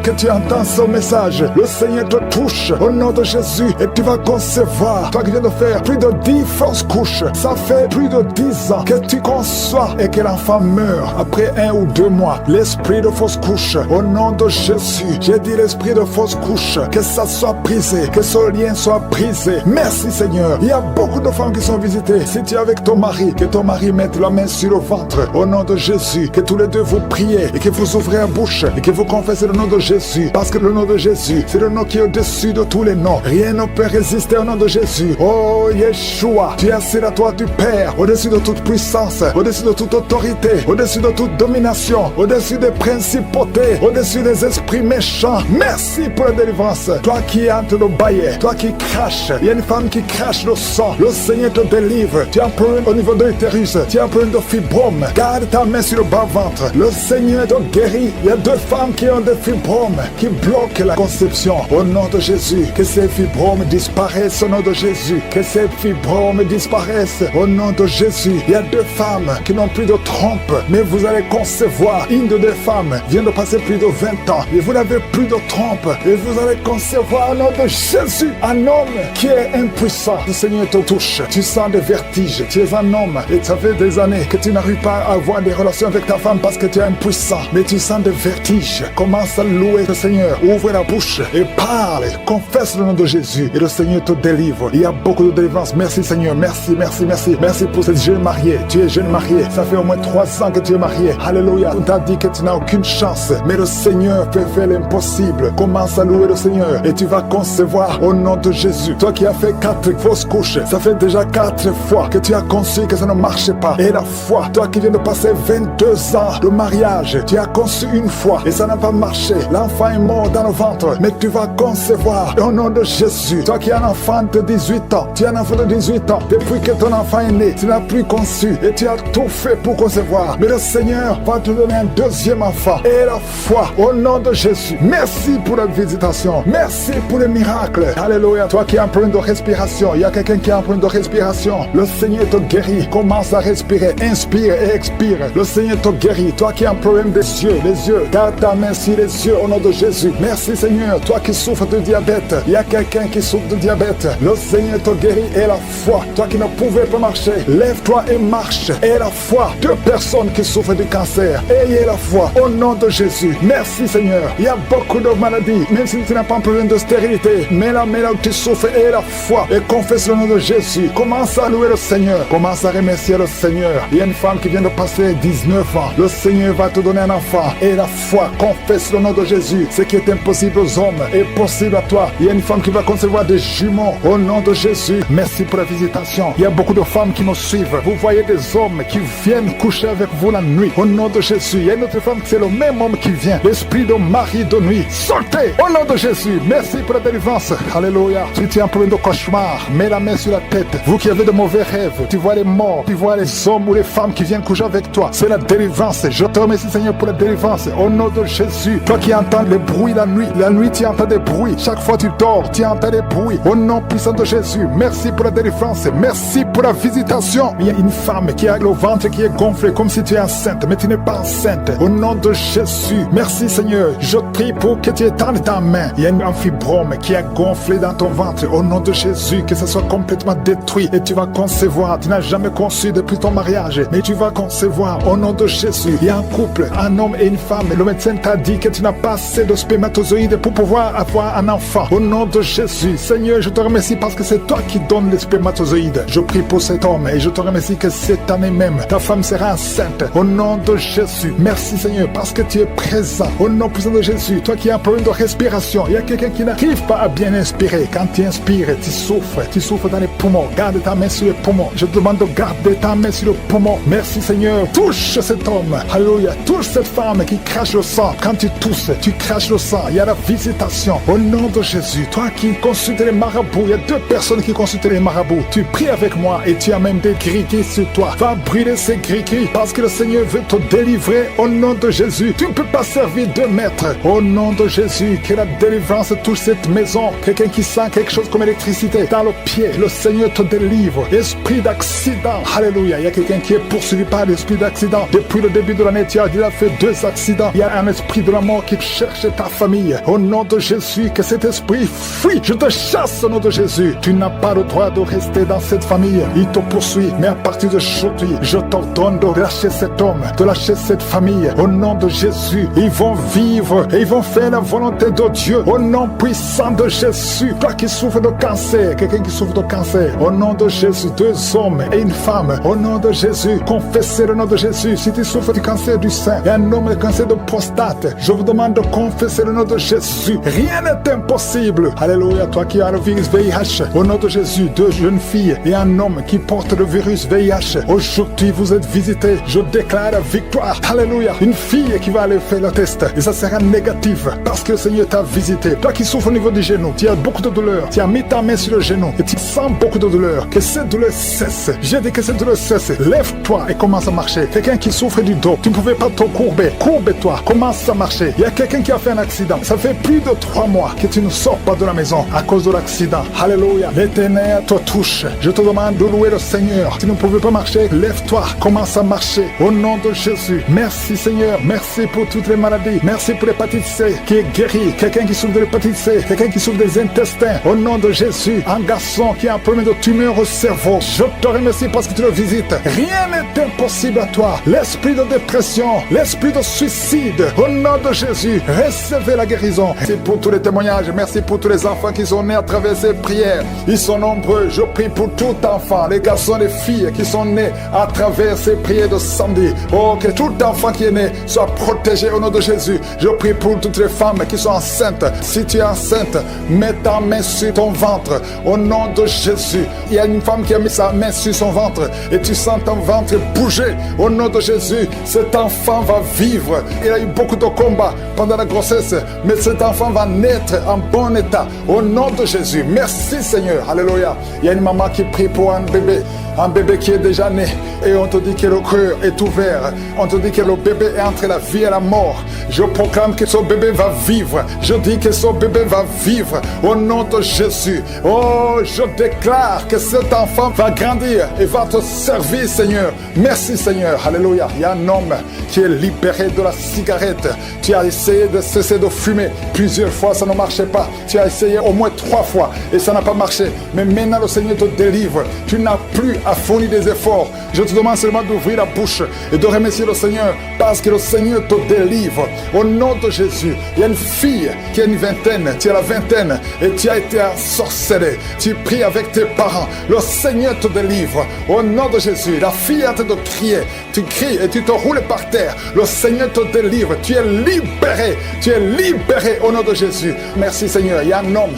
que tu entends ce message, le Seigneur te touche au nom de Jésus et tu vas concevoir. Toi qui viens de faire plus de 10 fausses couches, ça fait plus de 10 ans que tu conçois et que l'enfant meurt après 1 ou 2 mois. L'esprit de fausse couche, au nom de Jésus, j'ai dit l'esprit de fausse couche, que ça soit brisé, que ce lien soit brisé. Merci Seigneur. Il y a beaucoup de femmes qui sont visitées. Si tu es avec ton mari, que ton mari mette la main sur le ventre au nom de Jésus, que tous les deux vous priez priez et que vous ouvrez la bouche et que vous confessez le nom de Jésus. Parce que le nom de Jésus, c'est le nom qui est au-dessus de tous les noms. Rien ne peut résister au nom de Jésus. Oh Yeshua, tu es assis à toi du Père, au-dessus de toute puissance, au-dessus de toute autorité, au-dessus de toute domination, au-dessus des principautés, au-dessus des esprits méchants. Merci pour la délivrance. Toi qui es entre le baillet, toi qui craches, il y a une femme qui crache le sang. Le Seigneur te délivre. Tu as un problème au niveau de l'utérus, tu as un problème de fibrome. Garde ta main sur le bas-ventre. Le Seigneur te guérit. Il y a 2 femmes qui ont des fibromes, qui bloquent la conception. Au nom de Jésus, que ces fibromes disparaissent au nom de Jésus. Que ces fibromes disparaissent au nom de Jésus. Il y a 2 femmes qui n'ont plus de trompe, mais vous allez concevoir. Une de 2 femmes vient de passer plus de 20 ans et vous n'avez plus de trompe et vous allez concevoir au nom de Jésus un homme qui est impuissant. Le Seigneur te touche. Tu sens des vertiges. Tu es un homme et ça fait des années que tu n'arrives pas à avoir des relations avec ta femme parce que tu es impuissant. Mais tu sens des vertiges. Commence à louer le Seigneur. Ouvre la bouche et parle. Confesse le nom de Jésus et le Seigneur te délivre. Il y a beaucoup de délivrance. Merci Seigneur. Merci, merci, merci. Merci pour cette jeune mariée. Tu es jeune mariée. Ça fait au moins 3 ans que tu es mariée. Alléluia. On t'a dit que tu n'as aucune chance. Mais le Seigneur peut faire l'impossible. Commence à louer le Seigneur et tu vas concevoir au nom de Jésus. Toi qui as fait 4 fausses couches, ça fait déjà 4 fois que tu as conçu que ça ne marchait pas. Et la foi, toi qui viens de passer 22 ans de mariage, tu as conçu une fois et ça n'a pas marché. L'enfant est mort dans le ventre, mais tu vas concevoir au nom de Jésus. Toi qui as un enfant de 18 ans, tu as un enfant de 18 ans, depuis que ton enfant est né, tu n'as plus conçu et tu as tout fait pour concevoir. Mais le Seigneur va te donner un 2e enfant. Et la foi au nom de Jésus. Merci pour la visitation. Merci pour le miracle. Alléluia. Toi qui as un problème de respiration, il y a quelqu'un qui a un problème de respiration. Le Seigneur te guérit. Commence à respirer. Inspire et expire. Le Seigneur te guérit. Toi qui as un problème des yeux, les yeux, garde ta main sur les yeux au nom de Jésus. Merci Seigneur. Toi qui souffres de diabète, il y a quelqu'un qui souffre de diabète. Le Seigneur te guérit. Et la foi. Toi qui ne pouvais pas marcher, lève-toi et marche. Et la foi. 2 personnes qui souffrent de cancer. Ayez la foi au nom de Jésus. Merci Seigneur. Il y a beaucoup de maladies, même si tu n'as pas un problème de stérilité. Mais là où tu souffres, et la foi. Et confesse le nom de Jésus. Commence à louer le Seigneur. Commence à remercier le Seigneur. Il y a une femme qui vient de passer 19 ans. Le Seigneur va te donner un enfant. Et la foi. Confesse le nom de Jésus. Ce qui est impossible aux hommes est possible à toi. Il y a une femme qui va concevoir des jumeaux. Au nom de Jésus. Merci pour la visitation. Il y a beaucoup de femmes qui nous suivent. Vous voyez des hommes qui viennent coucher avec vous la nuit. Au nom de Jésus. Il y a une autre femme, c'est le même homme qui vient. L'esprit de mari de nuit. Sortez au nom de Jésus. Merci pour la délivrance. Alléluia. Si tu as un problème de cauchemar, mets la main sur la tête. Vous qui avez de mauvais rêves, tu vois les morts, tu vois les hommes ou les femmes qui viennent coucher avec toi. C'est la délivrance. Je te remercie Seigneur pour la délivrance. Au nom de Jésus. Toi qui entends les bruits la nuit tu entends des bruits. Chaque fois tu dors, tu entends des bruits. Au nom puissant de Jésus. Merci pour la délivrance. Merci pour la visitation. Il y a une femme qui a le ventre qui est gonflé comme si tu es enceinte, mais tu n'es pas enceinte. Au nom de Jésus. Merci Seigneur. Je prie pour que tu étendes ta main. Il y a un fibrome qui a gonflé dans ton ventre. Au nom de Jésus, que ça soit complètement détruit et tu vas concevoir. Tu n'as jamais conçu depuis ton mariage, mais tu vas concevoir au nom de Jésus. Il y a un couple, un homme et une femme. Le médecin t'a dit que tu n'as pas assez de spermatozoïdes pour pouvoir avoir un enfant. Au nom de Jésus, Seigneur, je te remercie parce que c'est toi qui donnes les spermatozoïdes. Je prie pour cet homme et je te remercie que cette année même, ta femme sera enceinte. Au nom de Jésus, merci Seigneur parce que tu es présent. Au nom puissant de Jésus, toi qui as un problème de respiration, il y a quelqu'un qui n'arrive pas à bien inspirer. Quand tu inspires, tu souffres dans les poumons. Garde ta main sur les poumons. Je te demande de garder ta main sur le poumon. Merci Seigneur. Touche cet homme. Alléluia. Touche cette femme qui crache le sang. Quand tu tousses, tu craches le sang. Il y a la visitation. Au nom de Jésus, toi qui consultes les marabouts, il y a 2 personnes qui consultent les marabouts. Tu pries avec moi et tu as même des gris-gris sur toi. Va brûler ces gris-gris parce que le Seigneur veut te délivrer au nom de Jésus. Tu ne peux pas servir 2 maîtres. Au nom de Jésus, que la délivrance touche cette maison. Quelqu'un qui sent quelque chose comme électricité dans le pied, le Seigneur te délivre. Esprit d'accident, alléluia. Il y a quelqu'un qui est poursuivi par l'esprit d'accident. Depuis le début de l'année, tu as déjà fait 2 accidents. Il y a un esprit de la mort qui cherche ta famille. Au nom de Jésus, que cet esprit fuit. Je te chasse au nom de Jésus. Tu n'as pas le droit de rester dans cette famille. Il te poursuit. Mais à partir d'aujourd'hui, je t'ordonne de lâcher cet homme, de lâcher cette famille. Au nom de Jésus, ils vont vivre et ils vont faire la volonté de Dieu. Au nom puissant de Jésus. Toi qui souffres de cancer, quelqu'un qui souffre de cancer. Au nom de Jésus, 2 hommes et une femme. Au nom de Jésus, confessez le nom de Jésus. Si tu souffres du cancer du sein, sein et un homme avec cancer de prostate. Je vous demande de confesser le nom de Jésus. Rien n'est impossible. Alléluia, toi qui as le virus VIH. Au nom de Jésus, 2 jeunes filles et un homme qui porte le virus VIH. Aujourd'hui, vous êtes visités. Je déclare la victoire. Alléluia. Une fille qui va aller faire le test et ça sera négatif parce que le Seigneur t'a visité. Toi qui souffres au niveau du genou, tu as beaucoup de douleur. Tu as mis ta main sur le genou et tu sens beaucoup de douleur. Que cette douleur cesse. J'ai dit que cette douleur cesse. Lève-toi et commence à marcher. Quelqu'un qui souffre du dos, tu ne pouvais pas te courber. Courbe-toi, commence à marcher. Il y a quelqu'un qui a fait un accident. Ça fait plus de 3 mois que tu ne sors pas de la maison à cause de l'accident. Alléluia. L'Éternel te touche. Je te demande de louer le Seigneur. Si tu ne pouvais pas marcher, lève-toi, commence à marcher. Au nom de Jésus. Merci Seigneur. Merci pour toutes les maladies. Merci pour l'hépatite C qui est guérie. Quelqu'un qui souffre de l'hépatite C. Quelqu'un qui souffre des intestins. Au nom de Jésus. Un garçon qui a un problème de tumeur au cerveau. Je te remercie parce que tu le visites. Rien n'est impossible à toi. L'esprit de dépression, l'esprit de suicide. Au nom de Jésus, recevez la guérison. Merci pour tous les témoignages. Merci pour tous les enfants qui sont nés à travers ces prières. Ils sont nombreux. Je prie pour tout enfant, les garçons et les filles qui sont nés à travers ces prières de samedi. Oh, que tout enfant qui est né soit protégé au nom de Jésus. Je prie pour toutes les femmes qui sont enceintes. Si tu es enceinte, mets ta main sur ton ventre. Au nom de Jésus. Il y a une femme qui a mis sa main sur son ventre et tu sens ton ventre bouger. Au nom de Jésus, cet enfant va vivre. Il a eu beaucoup de combats pendant la grossesse, mais cet enfant va naître en bon état. Au nom de Jésus. Merci Seigneur. Alléluia. Il y a une maman qui prie pour un bébé qui est déjà né. Et on te dit que le cœur est ouvert. On te dit que le bébé est entre la vie et la mort. Je proclame que ce bébé va vivre. Je dis que ce bébé va vivre. Au nom de Jésus. Oh, je déclare que cet enfant va grandir et va te servir, Seigneur. Merci, Seigneur. Alléluia. Il y a un homme qui est libéré de la cigarette. Tu as essayé de cesser de fumer plusieurs fois, ça ne marchait pas. Tu as essayé au moins 3 fois et ça n'a pas marché. Mais maintenant, le Seigneur te délivre. Tu n'as plus à fournir des efforts. Je te demande seulement d'ouvrir la bouche et de remercier le Seigneur parce que le Seigneur te délivre. Au nom de Jésus, il y a une fille qui a une vingtaine, tu as la vingtaine et tu as été ensorcelé. Tu pries avec tes parents. Le Seigneur te délivre. Au nom de Jésus, la fille est en train de crier. Tu cries et tu te roules par terre. Le Seigneur te délivre. Tu es libéré. Tu es libéré au nom de Jésus. Merci Seigneur. Il y a un homme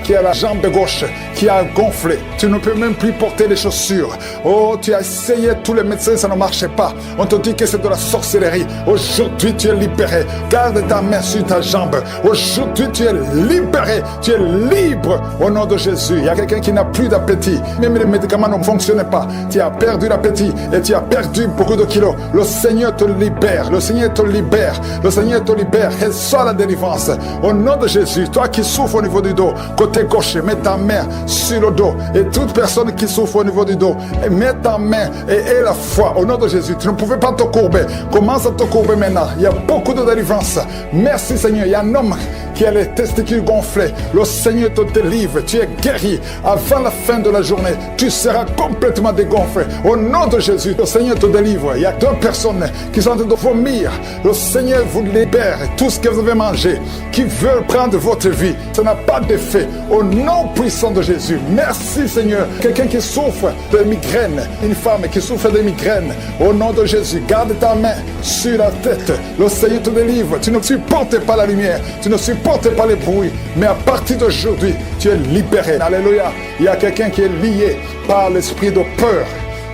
qui a la jambe gauche, qui a gonflé. Tu ne peux même plus porter les chaussures. Oh, tu as essayé tous les médecins, ça ne marchait pas. On te dit que c'est de la sorcellerie. Aujourd'hui, tu es libéré. Garde ta main sur ta jambe. Aujourd'hui, tu es libéré. Tu es libre au nom de Jésus. Il y a quelqu'un qui n'a plus d'appétit. Même les médicaments ne fonctionnent pas. Tu as perdu l'appétit et tu as perdu beaucoup de kilos. Le Seigneur te libère. Le Seigneur te libère. Le Seigneur te libère. Reçois la délivrance. Au nom de Jésus, toi qui souffres au niveau du dos, côté gauche, mets ta main sur le dos. Et toute personne qui souffre au niveau du dos, mets ta main et aie la foi au nom de Jésus. Tu ne pouvais pas te courber. Commence à te courber maintenant. Il y a beaucoup de délivrance. Merci Seigneur. Il y a un homme qui a les testicules gonflés. Le Seigneur te délivre. Tu es guéri. Avant la fin de la journée, tu seras complètement dégonflé. Au nom de Jésus, le Seigneur te délivre. Il y a 2 personnes qui sont en train de vomir. Le Seigneur vous libère. Tout ce que vous avez mangé, qui veut prendre votre vie, ça n'a pas d'effet. Au nom puissant de Jésus. Merci Seigneur. Quelqu'un qui souffre de migraine, une femme qui souffre de migraine, au nom de Jésus, garde ta main sur la tête. Le Seigneur te délivre. Tu ne supportes pas la lumière. Tu ne supportes pas les bruits. Mais à partir d'aujourd'hui, tu es libéré. Alléluia. Il y a quelqu'un qui est lié par l'esprit de peur.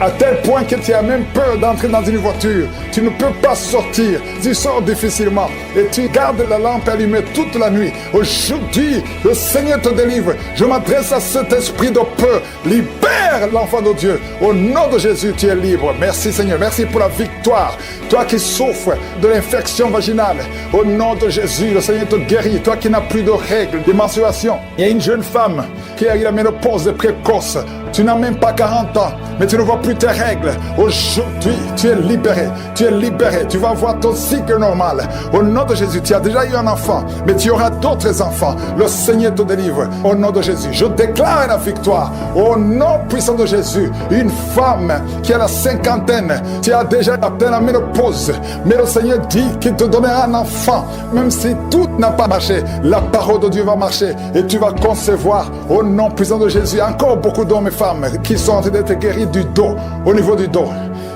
À tel point que tu as même peur d'entrer dans une voiture. Tu ne peux pas sortir. Tu sors difficilement. Et tu gardes la lampe allumée toute la nuit. Aujourd'hui, le Seigneur te délivre. Je m'adresse à cet esprit de peur. Libère l'enfant de Dieu. Au nom de Jésus, tu es libre. Merci Seigneur. Merci pour la victoire. Toi qui souffres de l'infection vaginale. Au nom de Jésus, le Seigneur te guérit. Toi qui n'as plus de règles de menstruation. Il y a une jeune femme qui a eu la ménopause précoce. Tu n'as même pas 40 ans, mais tu ne vois plus tes règles. Aujourd'hui, tu es libéré. Tu es libéré. Tu vas avoir ton cycle normal. Au nom de Jésus, tu as déjà eu un enfant, mais tu auras d'autres enfants. Le Seigneur te délivre. Au nom de Jésus, je déclare la victoire. Au nom puissant de Jésus, une femme qui a la cinquantaine, tu as déjà atteint la ménopause, mais le Seigneur dit qu'il te donnera un enfant. Même si tout n'a pas marché, la parole de Dieu va marcher et tu vas concevoir. Au nom puissant de Jésus, encore beaucoup d'hommes et femmes qui sont en train d'être guéris du dos, au niveau du dos.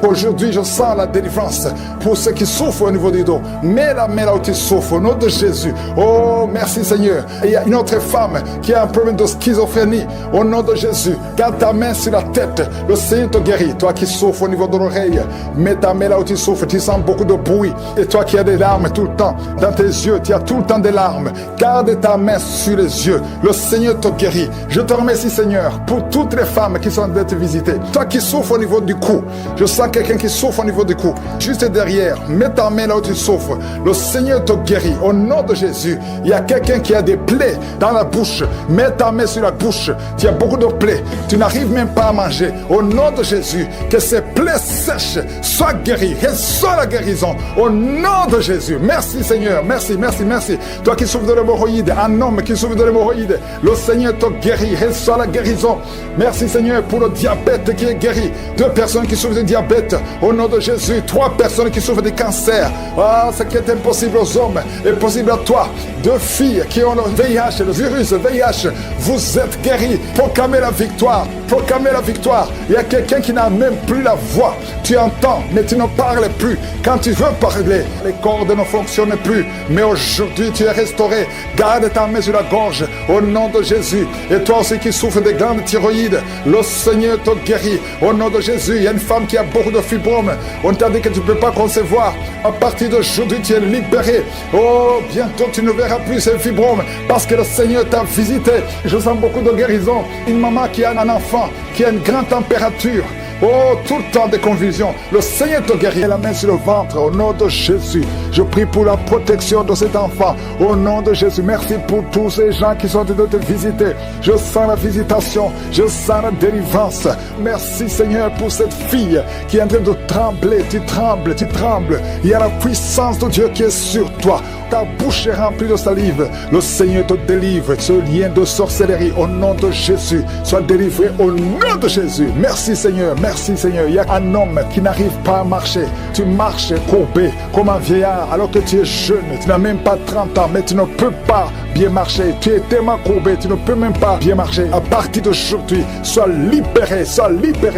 Aujourd'hui, je sens la délivrance pour ceux qui souffrent au niveau du dos. Mets la main là où tu souffres, au nom de Jésus. Oh, merci Seigneur. Il y a une autre femme qui a un problème de schizophrénie. Au nom de Jésus, garde ta main sur la tête. Le Seigneur te guérit. Toi qui souffres au niveau de l'oreille, mets ta main là où tu souffres. Tu sens beaucoup de bruit. Et toi qui as des larmes tout le temps dans tes yeux, tu as tout le temps des larmes. Garde ta main sur les yeux. Le Seigneur te guérit. Je te remercie Seigneur pour toutes les femmes qui sont en train de te visiter. Toi qui souffres au niveau du cou, je sens quelqu'un qui souffre au niveau du cou. Juste derrière, mets ta main là où tu souffres. Le Seigneur te guérit. Au nom de Jésus, il y a quelqu'un qui a des plaies dans la bouche. Mets ta main sur la bouche. Tu as beaucoup de plaies. Tu n'arrives même pas à manger. Au nom de Jésus, que ces plaies sèches soient guéries. Reçois la guérison. Au nom de Jésus. Merci Seigneur. Merci, merci, merci. Toi qui souffres de l'hémorroïde, un homme qui souffre de l'hémorroïde, le Seigneur te guérit. Reçois la guérison. Merci Seigneur pour le diabète qui est guéri. 2 personnes qui souffrent de diabète. Au nom de Jésus. 3 personnes qui souffrent de cancer. Ah, ce qui est impossible aux hommes est possible à toi. 2 filles qui ont le VIH, le virus VIH. Vous êtes guéris. Proclamez la victoire. Proclamez la victoire. Il y a quelqu'un qui n'a même plus la voix. Tu entends, mais tu ne parles plus. Quand tu veux parler, les cordes ne fonctionnent plus. Mais aujourd'hui, tu es restauré. Garde ta main sur la gorge. Au nom de Jésus. Et toi aussi qui souffres de glandes thyroïdes, le Seigneur te guérit. Au nom de Jésus, il y a une femme qui a beaucoup de fibromes. On t'a dit que tu ne peux pas concevoir. À partir d'aujourd'hui, tu es libéré. Oh, bientôt tu ne verras plus ces fibromes parce que le Seigneur t'a visité. Je sens beaucoup de guérison. Une maman qui a un enfant qui a une grande température. Oh, tout le temps de confusion. Le Seigneur te guérit. La main sur le ventre. Au nom de Jésus, je prie pour la protection de cet enfant. Au nom de Jésus, merci pour tous ces gens qui sont en train de te visiter. Je sens la visitation. Je sens la délivrance. Merci Seigneur pour cette fille qui est en train de trembler. Tu trembles, tu trembles. Il y a la puissance de Dieu qui est sur toi. Ta bouche est remplie de salive. Le Seigneur te délivre. Ce lien de sorcellerie, au nom de Jésus, soit délivré au nom de Jésus. Merci Seigneur. Merci Seigneur. Il y a un homme qui n'arrive pas à marcher. Tu marches courbé comme un vieillard alors que tu es jeune. Tu n'as même pas 30 ans, mais tu ne peux pas bien marcher. Tu es tellement courbé, tu ne peux même pas bien marcher. À partir d'aujourd'hui, sois libéré,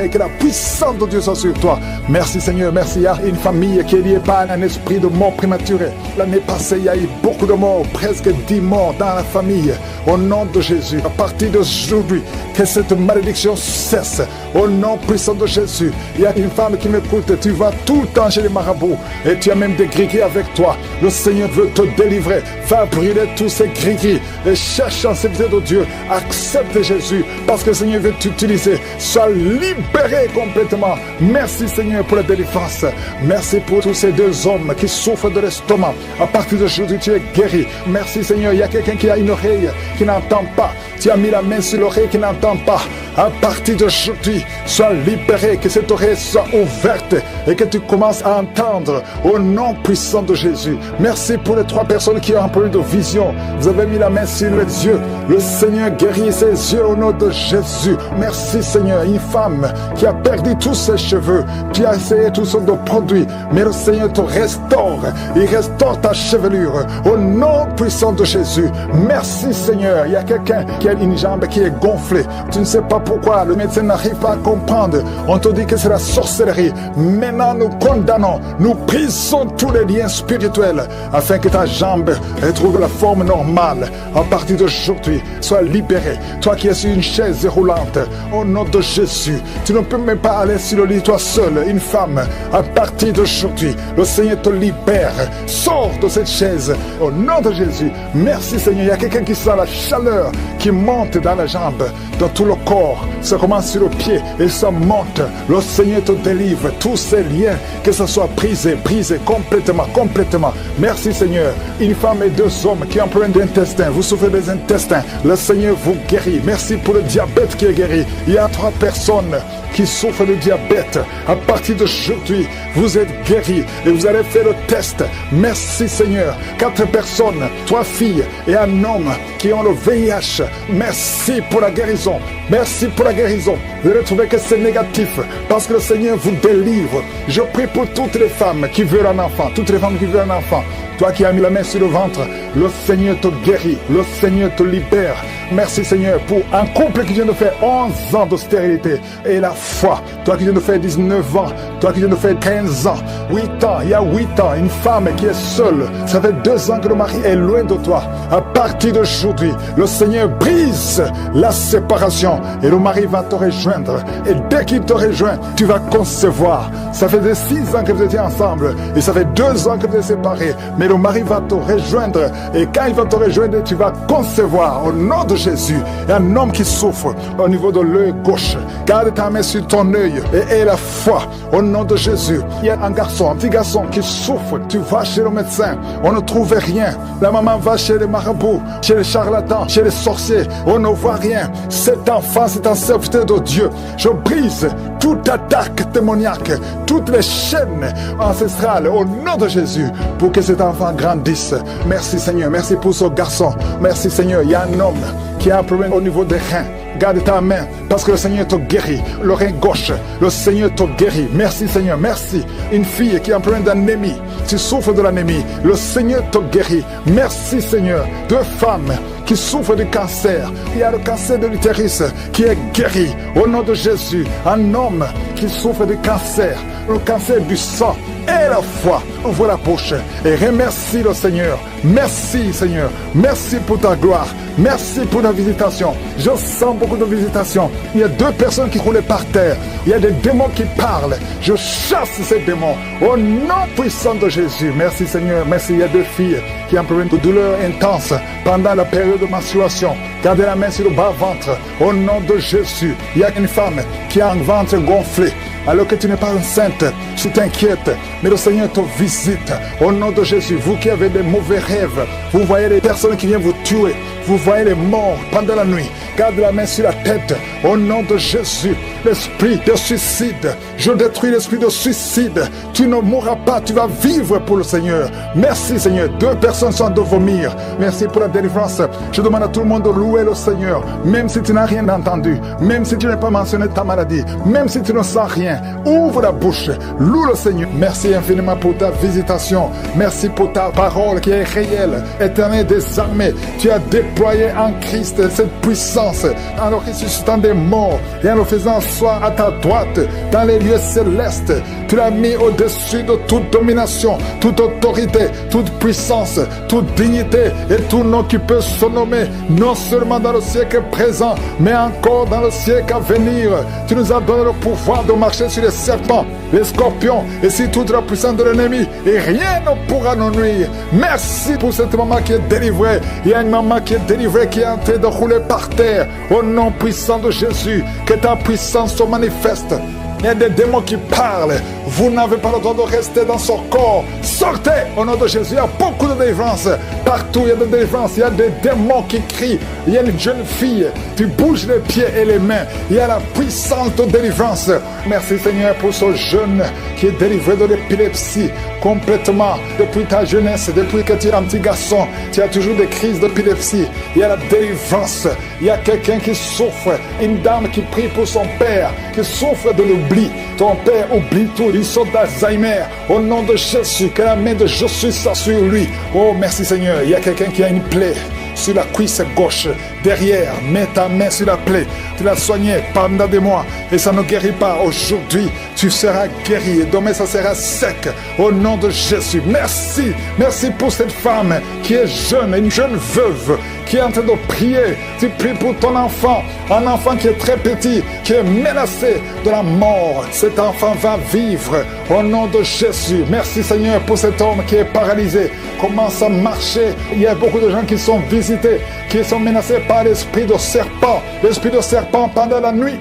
que la puissance de Dieu soit sur toi. Merci Seigneur, merci. Il y a une famille qui est liée par un esprit de mort prématurée. L'année passée, il y a eu beaucoup de morts, presque 10 morts dans la famille. Au nom de Jésus, à partir d'aujourd'hui, que cette malédiction cesse. Au nom puissant de Jésus, il y a une femme qui m'écoute. Tu vas tout le temps chez les marabouts et tu as même des gris-gris avec toi. Le Seigneur veut te délivrer. Va brûler tous ces gris-gris et cherche en sécurité de Dieu. Accepte Jésus parce que le Seigneur veut t'utiliser. Sois libéré complètement. Merci Seigneur pour la délivrance. Merci pour tous ces 2 hommes qui souffrent de l'estomac. À partir d'aujourd'hui, tu es guéri. Merci Seigneur. Il y a quelqu'un qui a une oreille qui n'entend pas. Tu as mis la main sur l'oreille qui n'entend pas. À partir d'aujourd'hui, sois libéré, que cette oreille soit ouverte et que tu commences à entendre au nom puissant de Jésus. Merci pour les 3 personnes qui ont un problème de vision. Vous avez mis la main sur les yeux. Le Seigneur guérit ses yeux au nom de Jésus. Merci Seigneur. Une femme qui a perdu tous ses cheveux. Tu as essayé toutes sortes de produits, mais le Seigneur te restaure. Il restaure ta chevelure au nom puissant de Jésus. Merci Seigneur. Il y a quelqu'un qui a une jambe qui est gonflée. Tu ne sais pas pourquoi. Le médecin n'arrive pas à comprendre. On te dit que c'est la sorcellerie. Maintenant, nous condamnons. Nous brisons tous les liens spirituels afin que ta jambe retrouve la forme normale. À partir d'aujourd'hui, sois libéré. Toi qui es sur une chaise roulante, au nom de Jésus, tu ne peux même pas aller sur le lit toi seul. Une femme, à partir d'aujourd'hui, le Seigneur te libère. Sors de cette chaise au nom de Jésus. Merci Seigneur. Il y a quelqu'un qui sent la chaleur qui monte dans la jambe, dans tout le corps. Ça commence sur le pied et ça monte. Le Seigneur te délivre. Tous ces liens, que ce soit brisé complètement. Merci Seigneur. Une femme et 2 hommes qui ont un problème d'intestin. Vous souffrez des intestins. Le Seigneur vous guérit. Merci pour le diabète qui est guéri. Il y a 3 personnes qui souffrent de diabète. À partir d'aujourd'hui, vous êtes guéris et vous allez faire le test. Merci Seigneur. 4 personnes, 3 filles et un homme qui ont le VIH. Merci pour la guérison. Merci pour la guérison. Vous allez trouver que c'est négatif parce que le Seigneur vous délivre. Je prie pour toutes les femmes qui veulent un enfant. Toutes les femmes qui veulent un enfant. Toi qui as mis la main sur le ventre, le Seigneur te guérit. Le Seigneur te libère. Merci Seigneur pour un couple qui vient de faire 11 ans de stérilité. Et la foi, toi qui viens de faire 19 ans, toi qui viens de faire 15 ans, 8 ans, il y a 8 ans, une femme qui est seule. Ça fait 2 ans que le mari est loin de toi. À partir d'aujourd'hui, le Seigneur brise la séparation et le mari va te rejoindre. Et dès qu'il te rejoint, tu vas concevoir. Ça fait 6 ans que vous étiez ensemble et ça fait 2 ans que vous êtes séparés. Mais le mari va te rejoindre et quand il va te rejoindre, tu vas concevoir au nom de Jésus. Il y a un homme qui souffre au niveau de l'œil gauche. Garde ta main sur ton œil et aie la foi au nom de Jésus. Il y a un petit garçon qui souffre. Tu vas chez le médecin, on ne trouve rien. La maman va chez les marabouts, chez les charlatans, chez les sorciers, on ne voit rien. Cet enfant, c'est un serviteur de Dieu. Je brise toute attaque démoniaque, toutes les chaînes ancestrales au nom de Jésus pour que cet enfant grandisse. Merci Seigneur, merci pour ce garçon. Merci Seigneur, il y a un homme qui a un problème au niveau des reins. Garde ta main parce que le Seigneur te guérit. Le rein gauche, le Seigneur te guérit. Merci Seigneur, merci. Une fille qui a un problème d'anémie, tu souffres de l'anémie, le Seigneur te guérit. Merci Seigneur. 2 femmes qui souffrent de cancer. Il y a le cancer de l'utérus qui est guéri au nom de Jésus. Un homme qui souffre de cancer, le cancer du sang. Et la foi, ouvre la bouche et remercie le Seigneur. Merci Seigneur, merci pour ta gloire, merci pour la visitation. Je sens beaucoup de visitations. Il y a 2 personnes qui roulent par terre. Il y a des démons qui parlent. Je chasse ces démons au nom puissant de Jésus. Merci Seigneur, merci. Il y a 2 filles qui ont un problème de douleur intense pendant la période de menstruation. Gardez la main sur le bas-ventre au nom de Jésus. Il y a une femme qui a un ventre gonflé. Alors que tu n'es pas enceinte, tu t'inquiètes, mais le Seigneur te visite au nom de Jésus. Vous qui avez des mauvais rêves, vous voyez les personnes qui viennent vous tuer, vous voyez les morts pendant la nuit. Garde la main sur la tête au nom de Jésus. L'esprit de suicide, je détruis l'esprit de suicide. Tu ne mourras pas, tu vas vivre pour le Seigneur. Merci Seigneur. 2 personnes sont de vomir. Merci pour la délivrance. Je demande à tout le monde de louer le Seigneur, même si tu n'as rien entendu, même si tu n'as pas mentionné ta maladie, même si tu ne sens rien. Ouvre la bouche, loue le Seigneur. Merci infiniment pour ta visitation. Merci pour ta parole qui est réelle. Éternel des armées, tu as déployé en Christ cette puissance en le ressuscitant des morts et en le faisant asseoir à ta droite dans les lieux célestes. Tu l'as mis au-dessus de toute domination, toute autorité, toute puissance, toute dignité et tout nom qui peut se nommer, non seulement dans le siècle présent, mais encore dans le siècle à venir. Tu nous as donné le pouvoir de marcher sur les serpents, les scorpions et sur toute la puissance de l'ennemi, et rien ne pourra nous nuire. Merci pour cette maman qui est délivrée. Il y a une maman qui est délivrée, qui est en train de rouler par terre. Au nom puissant de Jésus, que ta puissance se manifeste. Il y a des démons qui parlent. Vous n'avez pas le droit de rester dans son corps. Sortez au nom de Jésus. Il y a beaucoup de délivrance. Partout il y a des délivrances. Il y a des démons qui crient. Il y a une jeune fille. Tu bouges les pieds et les mains. Il y a la puissance de délivrance. Merci Seigneur pour ce jeune qui est délivré de l'épilepsie complètement. Depuis ta jeunesse, depuis que tu es un petit garçon, tu as toujours des crises d'épilepsie. Il y a la délivrance. Il y a quelqu'un qui souffre. Une dame qui prie pour son père, qui souffre de l'oubli. Ton père oublie tout. Il sort d'Alzheimer. Au nom de Jésus, que la main de Jésus soit sur lui. Oh, merci Seigneur. Il y a quelqu'un qui a une plaie sur la cuisse gauche, derrière. Mets ta main sur la plaie. Tu l'as soignée pendant des mois et ça ne guérit pas. Aujourd'hui, tu seras guéri et demain, ça sera sec. Au nom de Jésus. Merci. Merci pour cette femme qui est jeune, une jeune veuve qui est en train de prier. Tu pries pour ton enfant, un enfant qui est très petit, qui est menacé de la mort. Cet enfant va vivre au nom de Jésus. Merci Seigneur pour cet homme qui est paralysé. Commence à marcher. Il y a beaucoup de gens qui sont visités, qui sont menacés par l'esprit de serpent. L'esprit de serpent pendant la nuit.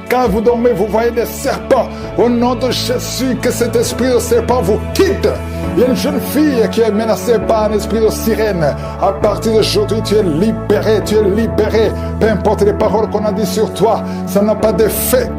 Quand vous dormez, vous voyez des serpents. Au nom de Jésus, que cet esprit de serpent vous quitte. Il y a une jeune fille qui est menacée par un esprit de sirène. À partir d'aujourd'hui, tu es libéré, tu es libéré. Peu importe les paroles qu'on a dit sur toi, ça n'a pas d'effet.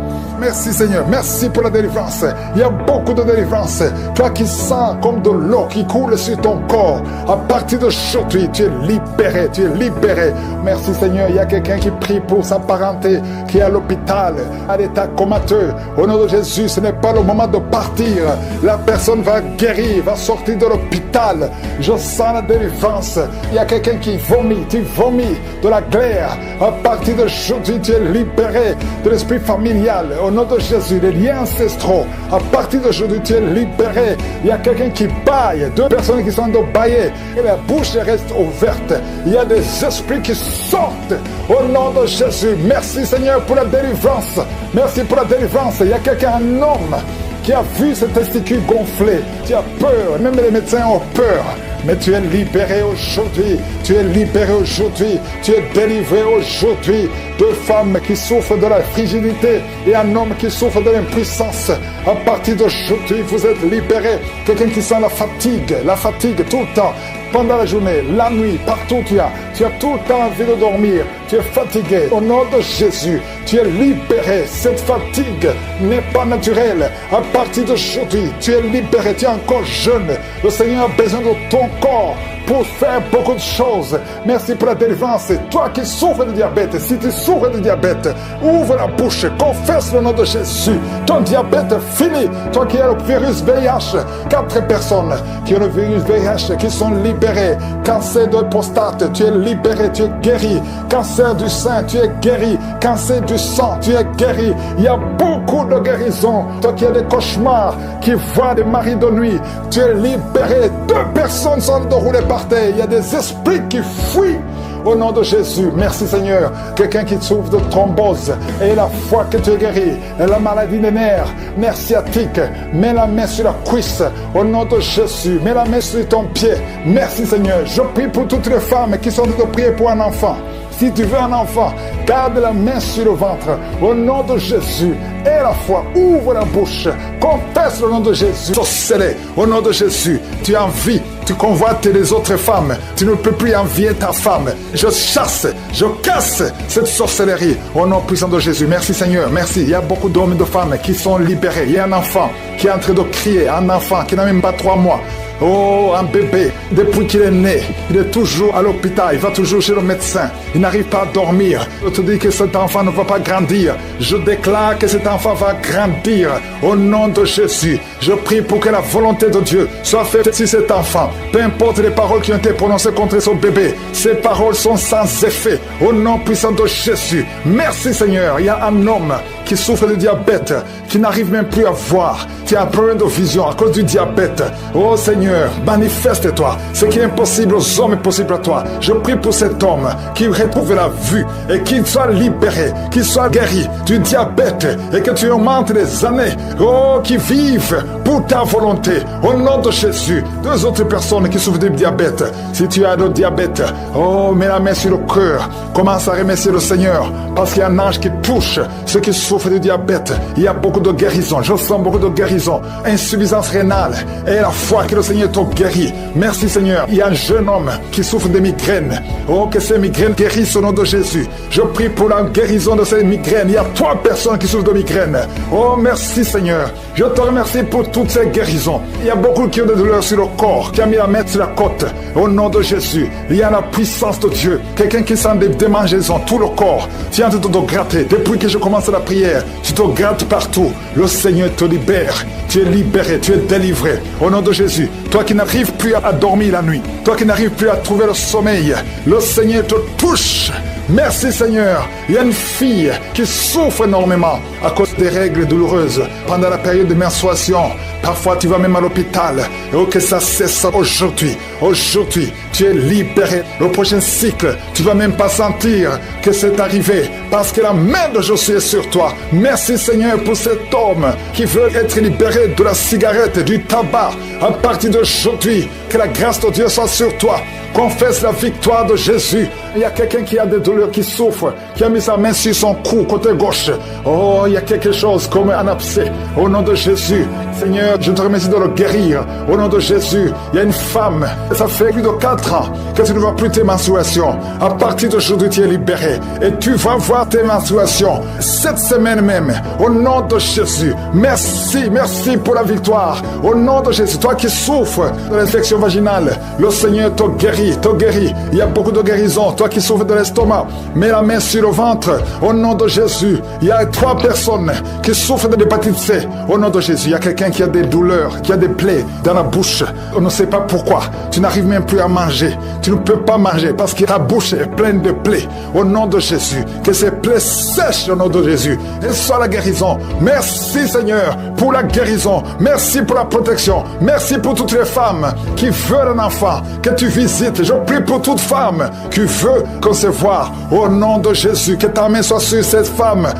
merci Seigneur. Merci pour la délivrance. Il y a beaucoup de délivrance. Toi qui sens comme de l'eau qui coule sur ton corps. À partir d'aujourd'hui, tu es libéré. Tu es libéré. Merci Seigneur. Il y a quelqu'un qui prie pour sa parenté qui est à l'hôpital, à l'état comateux. Au nom de Jésus, ce n'est pas le moment de partir. La personne va guérir, va sortir de l'hôpital. Je sens la délivrance. Il y a quelqu'un qui vomit. Tu vomis de la glaire. À partir d'aujourd'hui, tu es libéré de l'esprit familial. Au nom de Jésus, les liens ancestraux. À partir d'aujourd'hui, tu es libéré. Il y a quelqu'un qui baille. 2 personnes qui sont de bailler. Et la bouche reste ouverte. Il y a des esprits qui sortent. Au nom de Jésus. Merci Seigneur pour la délivrance. Merci pour la délivrance. Il y a quelqu'un, un homme, qui a vu ses testicules gonflés. Tu as peur. Même les médecins ont peur. Mais tu es libéré aujourd'hui. Tu es libéré aujourd'hui. Tu es délivré aujourd'hui. 2 femmes qui souffrent de la frigidité et un homme qui souffre de l'impuissance. À partir d'aujourd'hui, vous êtes libérés. Quelqu'un qui sent la fatigue tout le temps. Pendant la journée, la nuit, partout tu as tout le temps envie de dormir. Tu es fatigué. Au nom de Jésus, tu es libéré. Cette fatigue n'est pas naturelle. À partir d'aujourd'hui, tu es libéré. Tu es encore jeune. Le Seigneur a besoin de ton corps pour faire beaucoup de choses. Merci pour la délivrance. Toi qui souffres de diabète, si tu souffres de diabète, ouvre la bouche, confesse le nom de Jésus. Ton diabète fini. Toi qui as le virus VIH, 4 personnes qui ont le virus VIH qui sont libérées. Cancer de prostate, tu es libéré, tu es guéri. Cancer du sein, tu es guéri. Cancer du sang, tu es guéri. Il y a beaucoup de guérisons. Toi qui as des cauchemars, qui voient des maris de nuit, tu es libéré. 2 personnes sont déroulées par terre. Il y a des esprits qui fuient. Au nom de Jésus, merci Seigneur. Quelqu'un qui souffre de thrombose et la foi que tu es guéri, et la maladie des nerfs sciatique, mets la main sur la cuisse. Au nom de Jésus, mets la main sur ton pied. Merci Seigneur. Je prie pour toutes les femmes qui sont en train de prier pour un enfant. Si tu veux un enfant, garde la main sur le ventre. Au nom de Jésus, et la foi, ouvre la bouche. Confesse le nom de Jésus. Sorcelé, au nom de Jésus, tu envies, tu convoites les autres femmes. Tu ne peux plus envier ta femme. Je chasse, je casse cette sorcellerie. Au nom puissant de Jésus. Merci Seigneur, merci. Il y a beaucoup d'hommes et de femmes qui sont libérés. Il y a un enfant qui est en train de crier, un enfant qui n'a même pas 3 mois. Oh, un bébé, depuis qu'il est né, il est toujours à l'hôpital, il va toujours chez le médecin, il n'arrive pas à dormir. Je te dis que cet enfant ne va pas grandir. Je déclare que cet enfant va grandir au nom de Jésus. Je prie pour que la volonté de Dieu soit faite sur cet enfant. Peu importe les paroles qui ont été prononcées contre son bébé, ces paroles sont sans effet au nom puissant de Jésus. Merci Seigneur. Il y a un homme qui souffre de diabète, qui n'arrive même plus à voir. Tu as un problème de vision à cause du diabète. Oh Seigneur, manifeste-toi. Ce qui est impossible aux hommes est possible à toi. Je prie pour cet homme qui retrouve la vue et qu'il soit libéré, qu'il soit guéri du diabète et que tu augmentes les années. Oh, qui vivent pour ta volonté. Au nom de Jésus. 2 autres personnes qui souffrent de diabète. Si tu as le diabète, oh, mets la main sur le cœur. Commence à remercier le Seigneur parce qu'il y a un ange qui touche ceux qui souffrent de diabète. Il y a beaucoup de guérison. Je sens beaucoup de guérison. Insuffisance rénale. Et la foi que le Seigneur t'a guéri. Merci Seigneur. Il y a un jeune homme qui souffre de migraines. Oh, que ces migraines guérissent au nom de Jésus. Je prie pour la guérison de ces migraines. Il y a 3 personnes qui souffrent de migraines. Oh, merci Seigneur. Je te remercie pour toutes ces guérisons. Il y a beaucoup qui ont des douleurs sur le corps, qui a mis la main sur la côte. Au nom de Jésus, il y a la puissance de Dieu. Quelqu'un qui sent des démangeaisons, tout le corps. Tu es en train de te gratter. Depuis que je commence la prière, tu te grattes partout. Le Seigneur te libère. Tu es libéré, tu es délivré. Au nom de Jésus, toi qui n'arrives plus à dormir la nuit, toi qui n'arrives plus à trouver le sommeil, le Seigneur te touche. Merci Seigneur. Il y a une fille qui souffre énormément à cause des règles douloureuses pendant la période de menstruation. Parfois tu vas même à l'hôpital. Et que ça cesse aujourd'hui. Aujourd'hui, tu es libéré. Le prochain cycle, tu vas même pas sentir que c'est arrivé parce que la main de Jésus est sur toi. Merci Seigneur pour cet homme qui veut être libéré de la cigarette, du tabac. À partir d'aujourd'hui, que la grâce de Dieu soit sur toi. Confesse la victoire de Jésus. Il y a quelqu'un qui a des douleurs, qui souffre, qui a mis sa main sur son cou, côté gauche. Oh, il y a quelque chose comme un abcès. Au nom de Jésus, Seigneur, Seigneur, je te remercie de le guérir. Au nom de Jésus, il y a une femme, ça fait plus de 4 ans que tu ne vois plus tes menstruations. À partir d'aujourd'hui, tu es libéré. Et tu vas voir tes menstruations cette semaine même. Au nom de Jésus, merci pour la victoire. Au nom de Jésus, toi qui souffres de l'infection vaginale, le Seigneur te guérit. Il y a beaucoup de guérisons. Toi qui souffres de l'estomac, mets la main sur le ventre. Au nom de Jésus, il y a 3 personnes qui souffrent de l'hépatite C. Au nom de Jésus, il y a quelqu'un qui a des douleurs, qui a des plaies dans la bouche. On ne sait pas pourquoi. Tu n'arrives même plus à manger. Tu ne peux pas manger parce que ta bouche est pleine de plaies. Au nom de Jésus, que ces plaies sèchent au nom de Jésus. Et soit la guérison. Merci Seigneur pour la guérison. Merci pour la protection. Merci pour toutes les femmes qui veulent un enfant, que tu visites. Je prie pour toute femme qui veut concevoir. Au nom de Jésus, que ta main soit sur cette femme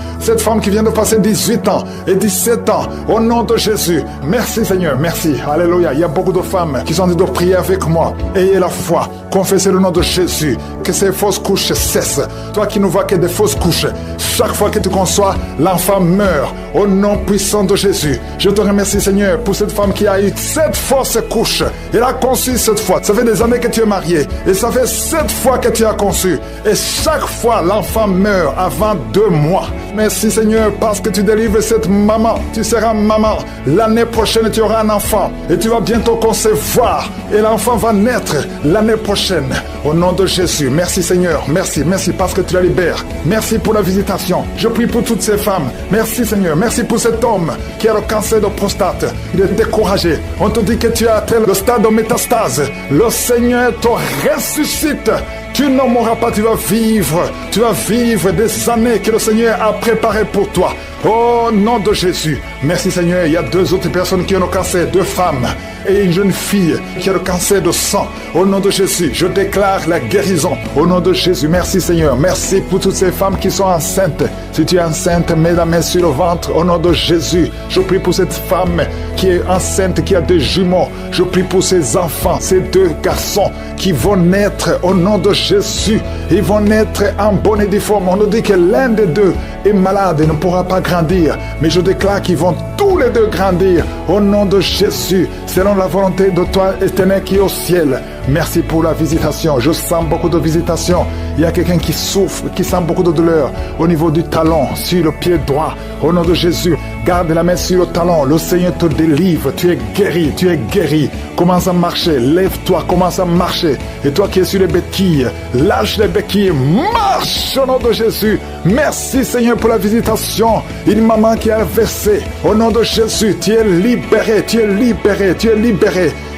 qui vient de passer 18 ans et 17 ans. Au nom de Jésus, merci Seigneur, merci. Alléluia. Il y a beaucoup de femmes qui sont en train de prier avec moi. Ayez la foi. Confessez le nom de Jésus. Que ces fausses couches cessent. Toi qui ne vois que des fausses couches, chaque fois que tu conçois, l'enfant meurt. Au nom puissant de Jésus, je te remercie Seigneur pour cette femme qui a eu cette fausse couche. Elle a conçu cette fois. Ça fait des années que tu es marié. Et ça fait 7 fois que tu as conçu. Et chaque fois, l'enfant meurt avant 2 mois. Merci Seigneur parce que tu délivres cette maman. Tu seras maman. L'année prochaine, tu auras un enfant. Et tu vas bientôt concevoir. Et l'enfant va naître l'année prochaine. Au nom de Jésus, merci Seigneur. Merci parce que tu la libères. Merci pour la visitation. Je prie pour toutes ces femmes. Merci Seigneur. Merci pour cet homme qui a le cancer de prostate. Il est découragé. On te dit que tu as atteint le stade de métastase. Le Seigneur te ressuscite. Tu ne mourras pas, tu vas vivre des années que le Seigneur a préparées pour toi. Au nom de Jésus. Merci Seigneur, il y a 2 autres personnes qui ont le cancer, 2 femmes et une jeune fille qui a le cancer de sang. Au nom de Jésus, je déclare la guérison. Au nom de Jésus, merci Seigneur. Merci pour toutes ces femmes qui sont enceintes. Si tu es enceinte, mets la main sur le ventre. Au nom de Jésus, je prie pour cette femme qui est enceinte, qui a des jumeaux. Je prie pour ces enfants, ces 2 garçons qui vont naître au nom de Jésus. Ils vont naître en bonne et due forme. On nous dit que l'un des 2 est malade et ne pourra pas grandir. Mais je déclare qu'ils vont tous les 2 grandir au nom de Jésus, selon la volonté de toi, éternel, qui est au ciel. Merci pour la visitation. Je sens beaucoup de visitation. Il y a quelqu'un qui souffre, qui sent beaucoup de douleur au niveau du talon, sur le pied droit. Au nom de Jésus, garde la main sur le talon. Le Seigneur te délivre. Tu es guéri. Commence à marcher. Lève-toi, commence à marcher. Et toi qui es sur les béquilles, lâche les béquilles. Marche au nom de Jésus. Merci Seigneur pour la visitation. Une maman qui a versé. Au nom de Jésus, tu es libéré.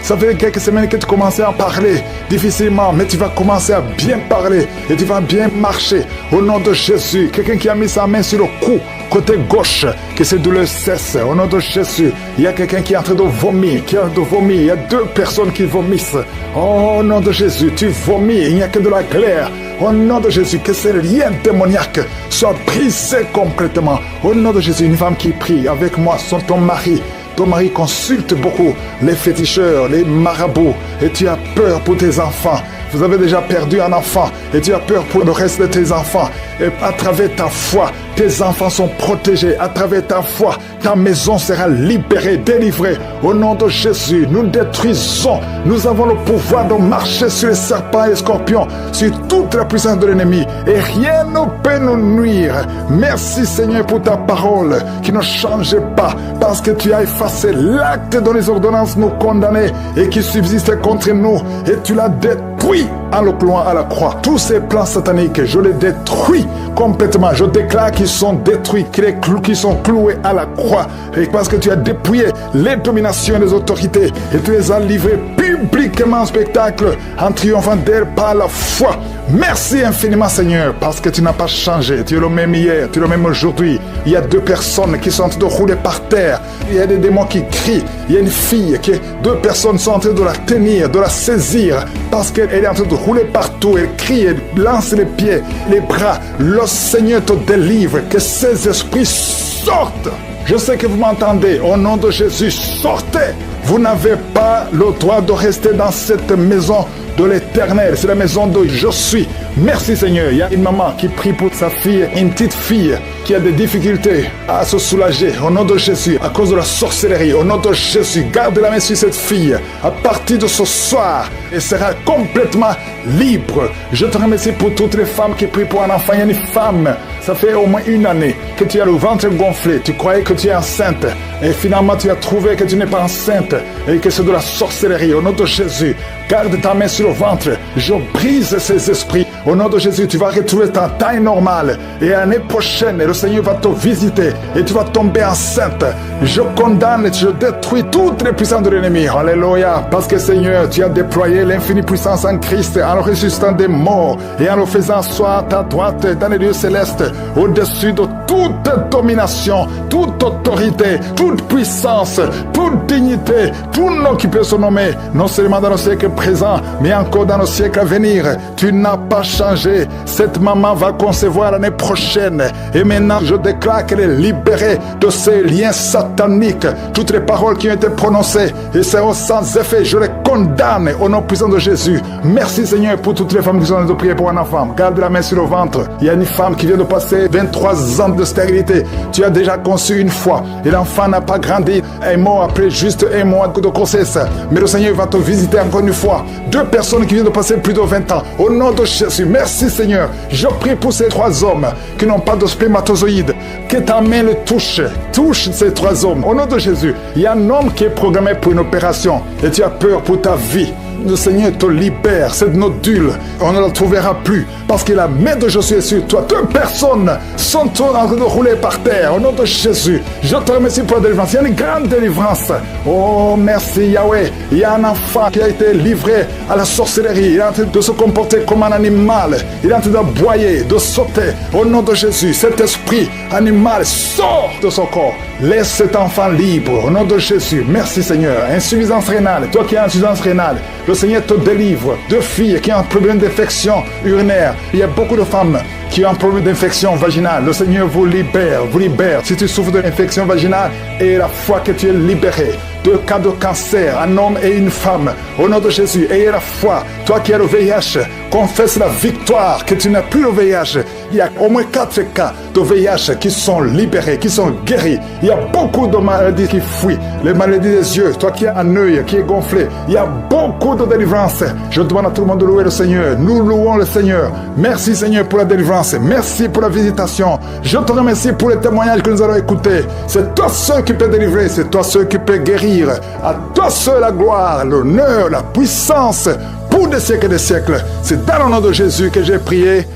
Ça fait quelques semaines que tu commençais à parler difficilement, mais tu vas commencer à bien parler et tu vas bien marcher. Au nom de Jésus, quelqu'un qui a mis sa main sur le cou, côté gauche, que ces douleurs cessent. Au nom de Jésus, il y a quelqu'un qui est en train de vomir, Il y a 2 personnes qui vomissent. Au nom de Jésus, tu vomis, il n'y a que de la glaire. Au nom de Jésus, que ces liens démoniaques soient brisés complètement. Au nom de Jésus, une femme qui prie avec moi, ton mari. Ton mari consulte beaucoup les féticheurs, les marabouts, et tu as peur pour tes enfants. Vous avez déjà perdu un enfant et tu as peur pour le reste de tes enfants. Et à travers ta foi, tes enfants sont protégés. À travers ta foi, ta maison sera libérée, délivrée. Au nom de Jésus, nous détruisons. Nous avons le pouvoir de marcher sur les serpents et les scorpions, sur toute la puissance de l'ennemi. Et rien ne peut nous nuire. Merci Seigneur pour ta parole qui ne change pas, parce que tu as effacé l'acte dont les ordonnances nous condamnaient et qui subsistait contre nous. Et tu l'as détruit en le clouant à la croix. Tous ces plans sataniques, je les détruis complètement. Je déclare qu'ils sont détruits, qu'ils sont cloués à la croix. Et parce que tu as dépouillé les dominations et les autorités et tu les as livrés publiquement en spectacle en triomphant d'elles par la foi. Merci infiniment Seigneur, parce que tu n'as pas changé. Tu es le même hier, tu es le même aujourd'hui. Il y a 2 personnes qui sont en train de rouler par terre. Il y a des démons qui crient. Il y a une fille qui, 2 personnes sont en train de la tenir, de la saisir, parce qu'elle est en train de rouler partout. Elle crie, elle lance les pieds, les bras. Le Seigneur te délivre, que ces esprits sortent. Je sais que vous m'entendez. Au nom de Jésus, sortez. Vous n'avez pas le droit de rester dans cette maison de l'Éternel. C'est la maison de je suis. Merci Seigneur. Il y a une maman qui prie pour sa fille, une petite fille qui a des difficultés à se soulager, au nom de Jésus, à cause de la sorcellerie, au nom de Jésus, garde la main sur cette fille. À partir de ce soir, elle sera complètement libre. Je te remercie pour toutes les femmes qui prient pour un enfant. Il y a une femme, ça fait au moins 1 année que tu as le ventre gonflé. Tu croyais que tu es enceinte et finalement tu as trouvé que tu n'es pas enceinte et que c'est de la sorcellerie. Au nom de Jésus, garde ta main sur le ventre. Je brise ces esprits. Au nom de Jésus, tu vas retrouver ta taille normale. Et l'année prochaine, le Seigneur va te visiter et tu vas tomber enceinte. Je condamne, je détruis toutes les puissances de l'ennemi. Alléluia. Parce que Seigneur, tu as déployé l'infinie puissance en Christ en le ressuscitant des morts et en le faisant asseoir à ta droite dans les lieux célestes, au-dessus de toute domination, toute autorité, toute puissance, toute dignité, tout nom qui peut se nommer, non seulement dans le siècle présent, mais encore dans le siècle à venir. Tu n'as pas changé. Cette maman va concevoir l'année prochaine. Et maintenant, je déclare qu'elle est libérée de ces liens sataniques. Toutes les paroles qui ont été prononcées et seront sans effet, je les condamne au nom puissant de Jésus. Merci Seigneur pour toutes les femmes qui sont en train de prier pour un enfant. Garde la main sur le ventre. Il y a une femme qui vient de passer 23 ans de stérilité. Tu as déjà conçu une fois et l'enfant n'a pas grandi. Elle est mort après juste 1 mois de grossesse. Mais le Seigneur va te visiter encore une fois. 2 personnes qui viennent de passer plus de 20 ans. Au nom de Jésus, merci Seigneur. Je prie pour ces 3 hommes qui n'ont pas de spermatozoïdes. Que ta main le touche. Touche ces 3 hommes. Au nom de Jésus, il y a un homme qui est programmé pour une opération et tu as peur pour ta vie. Le Seigneur te libère, cette nodule, on ne la trouvera plus parce que la main de Jésus est sur toi. 2 personnes sont en train de rouler par terre. Au nom de Jésus, je te remercie pour la délivrance. Il y a une grande délivrance. Oh, merci Yahweh. Il y a un enfant qui a été livré à la sorcellerie. Il est en train de se comporter comme un animal. Il est en train d'aboyer, de sauter. Au nom de Jésus, cet esprit animal sort de son corps. Laisse cet enfant libre. Au nom de Jésus, merci Seigneur. Insuffisance rénale, toi qui as insuffisance rénale, le Seigneur te délivre. 2 filles qui ont un problème d'infection urinaire. Il y a beaucoup de femmes qui ont un problème d'infection vaginale. Le Seigneur vous libère, vous libère. Si tu souffres d'infection vaginale, et la foi que tu es libéré. 2 cas de cancer, un homme et une femme. Au nom de Jésus, ayez la foi. Toi qui as le VIH, confesse la victoire, que tu n'as plus le VIH. Il y a au moins 4 cas de VIH qui sont libérés, qui sont guéris. Il y a beaucoup de maladies qui fuient. Les maladies des yeux, toi qui as un œil qui est gonflé. Il y a beaucoup de délivrance. Je demande à tout le monde de louer le Seigneur. Nous louons le Seigneur. Merci Seigneur pour la délivrance. Merci pour la visitation. Je te remercie pour les témoignages que nous allons écouter. C'est toi seul qui peux délivrer. C'est toi seul qui peux guérir. À toi seul la gloire, l'honneur, la puissance pour des siècles et des siècles. C'est dans le nom de Jésus que j'ai prié.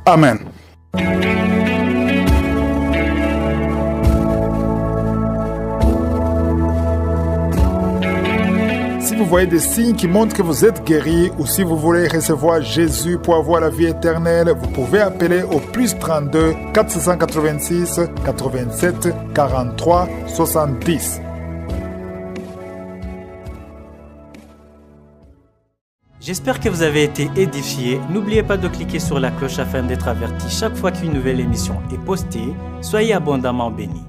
Amen. Si vous voyez des signes qui montrent que vous êtes guéri ou si vous voulez recevoir Jésus pour avoir la vie éternelle, vous pouvez appeler au +32 486 87 43 70. J'espère que vous avez été édifiés. N'oubliez pas de cliquer sur la cloche afin d'être averti chaque fois qu'une nouvelle émission est postée. Soyez abondamment bénis.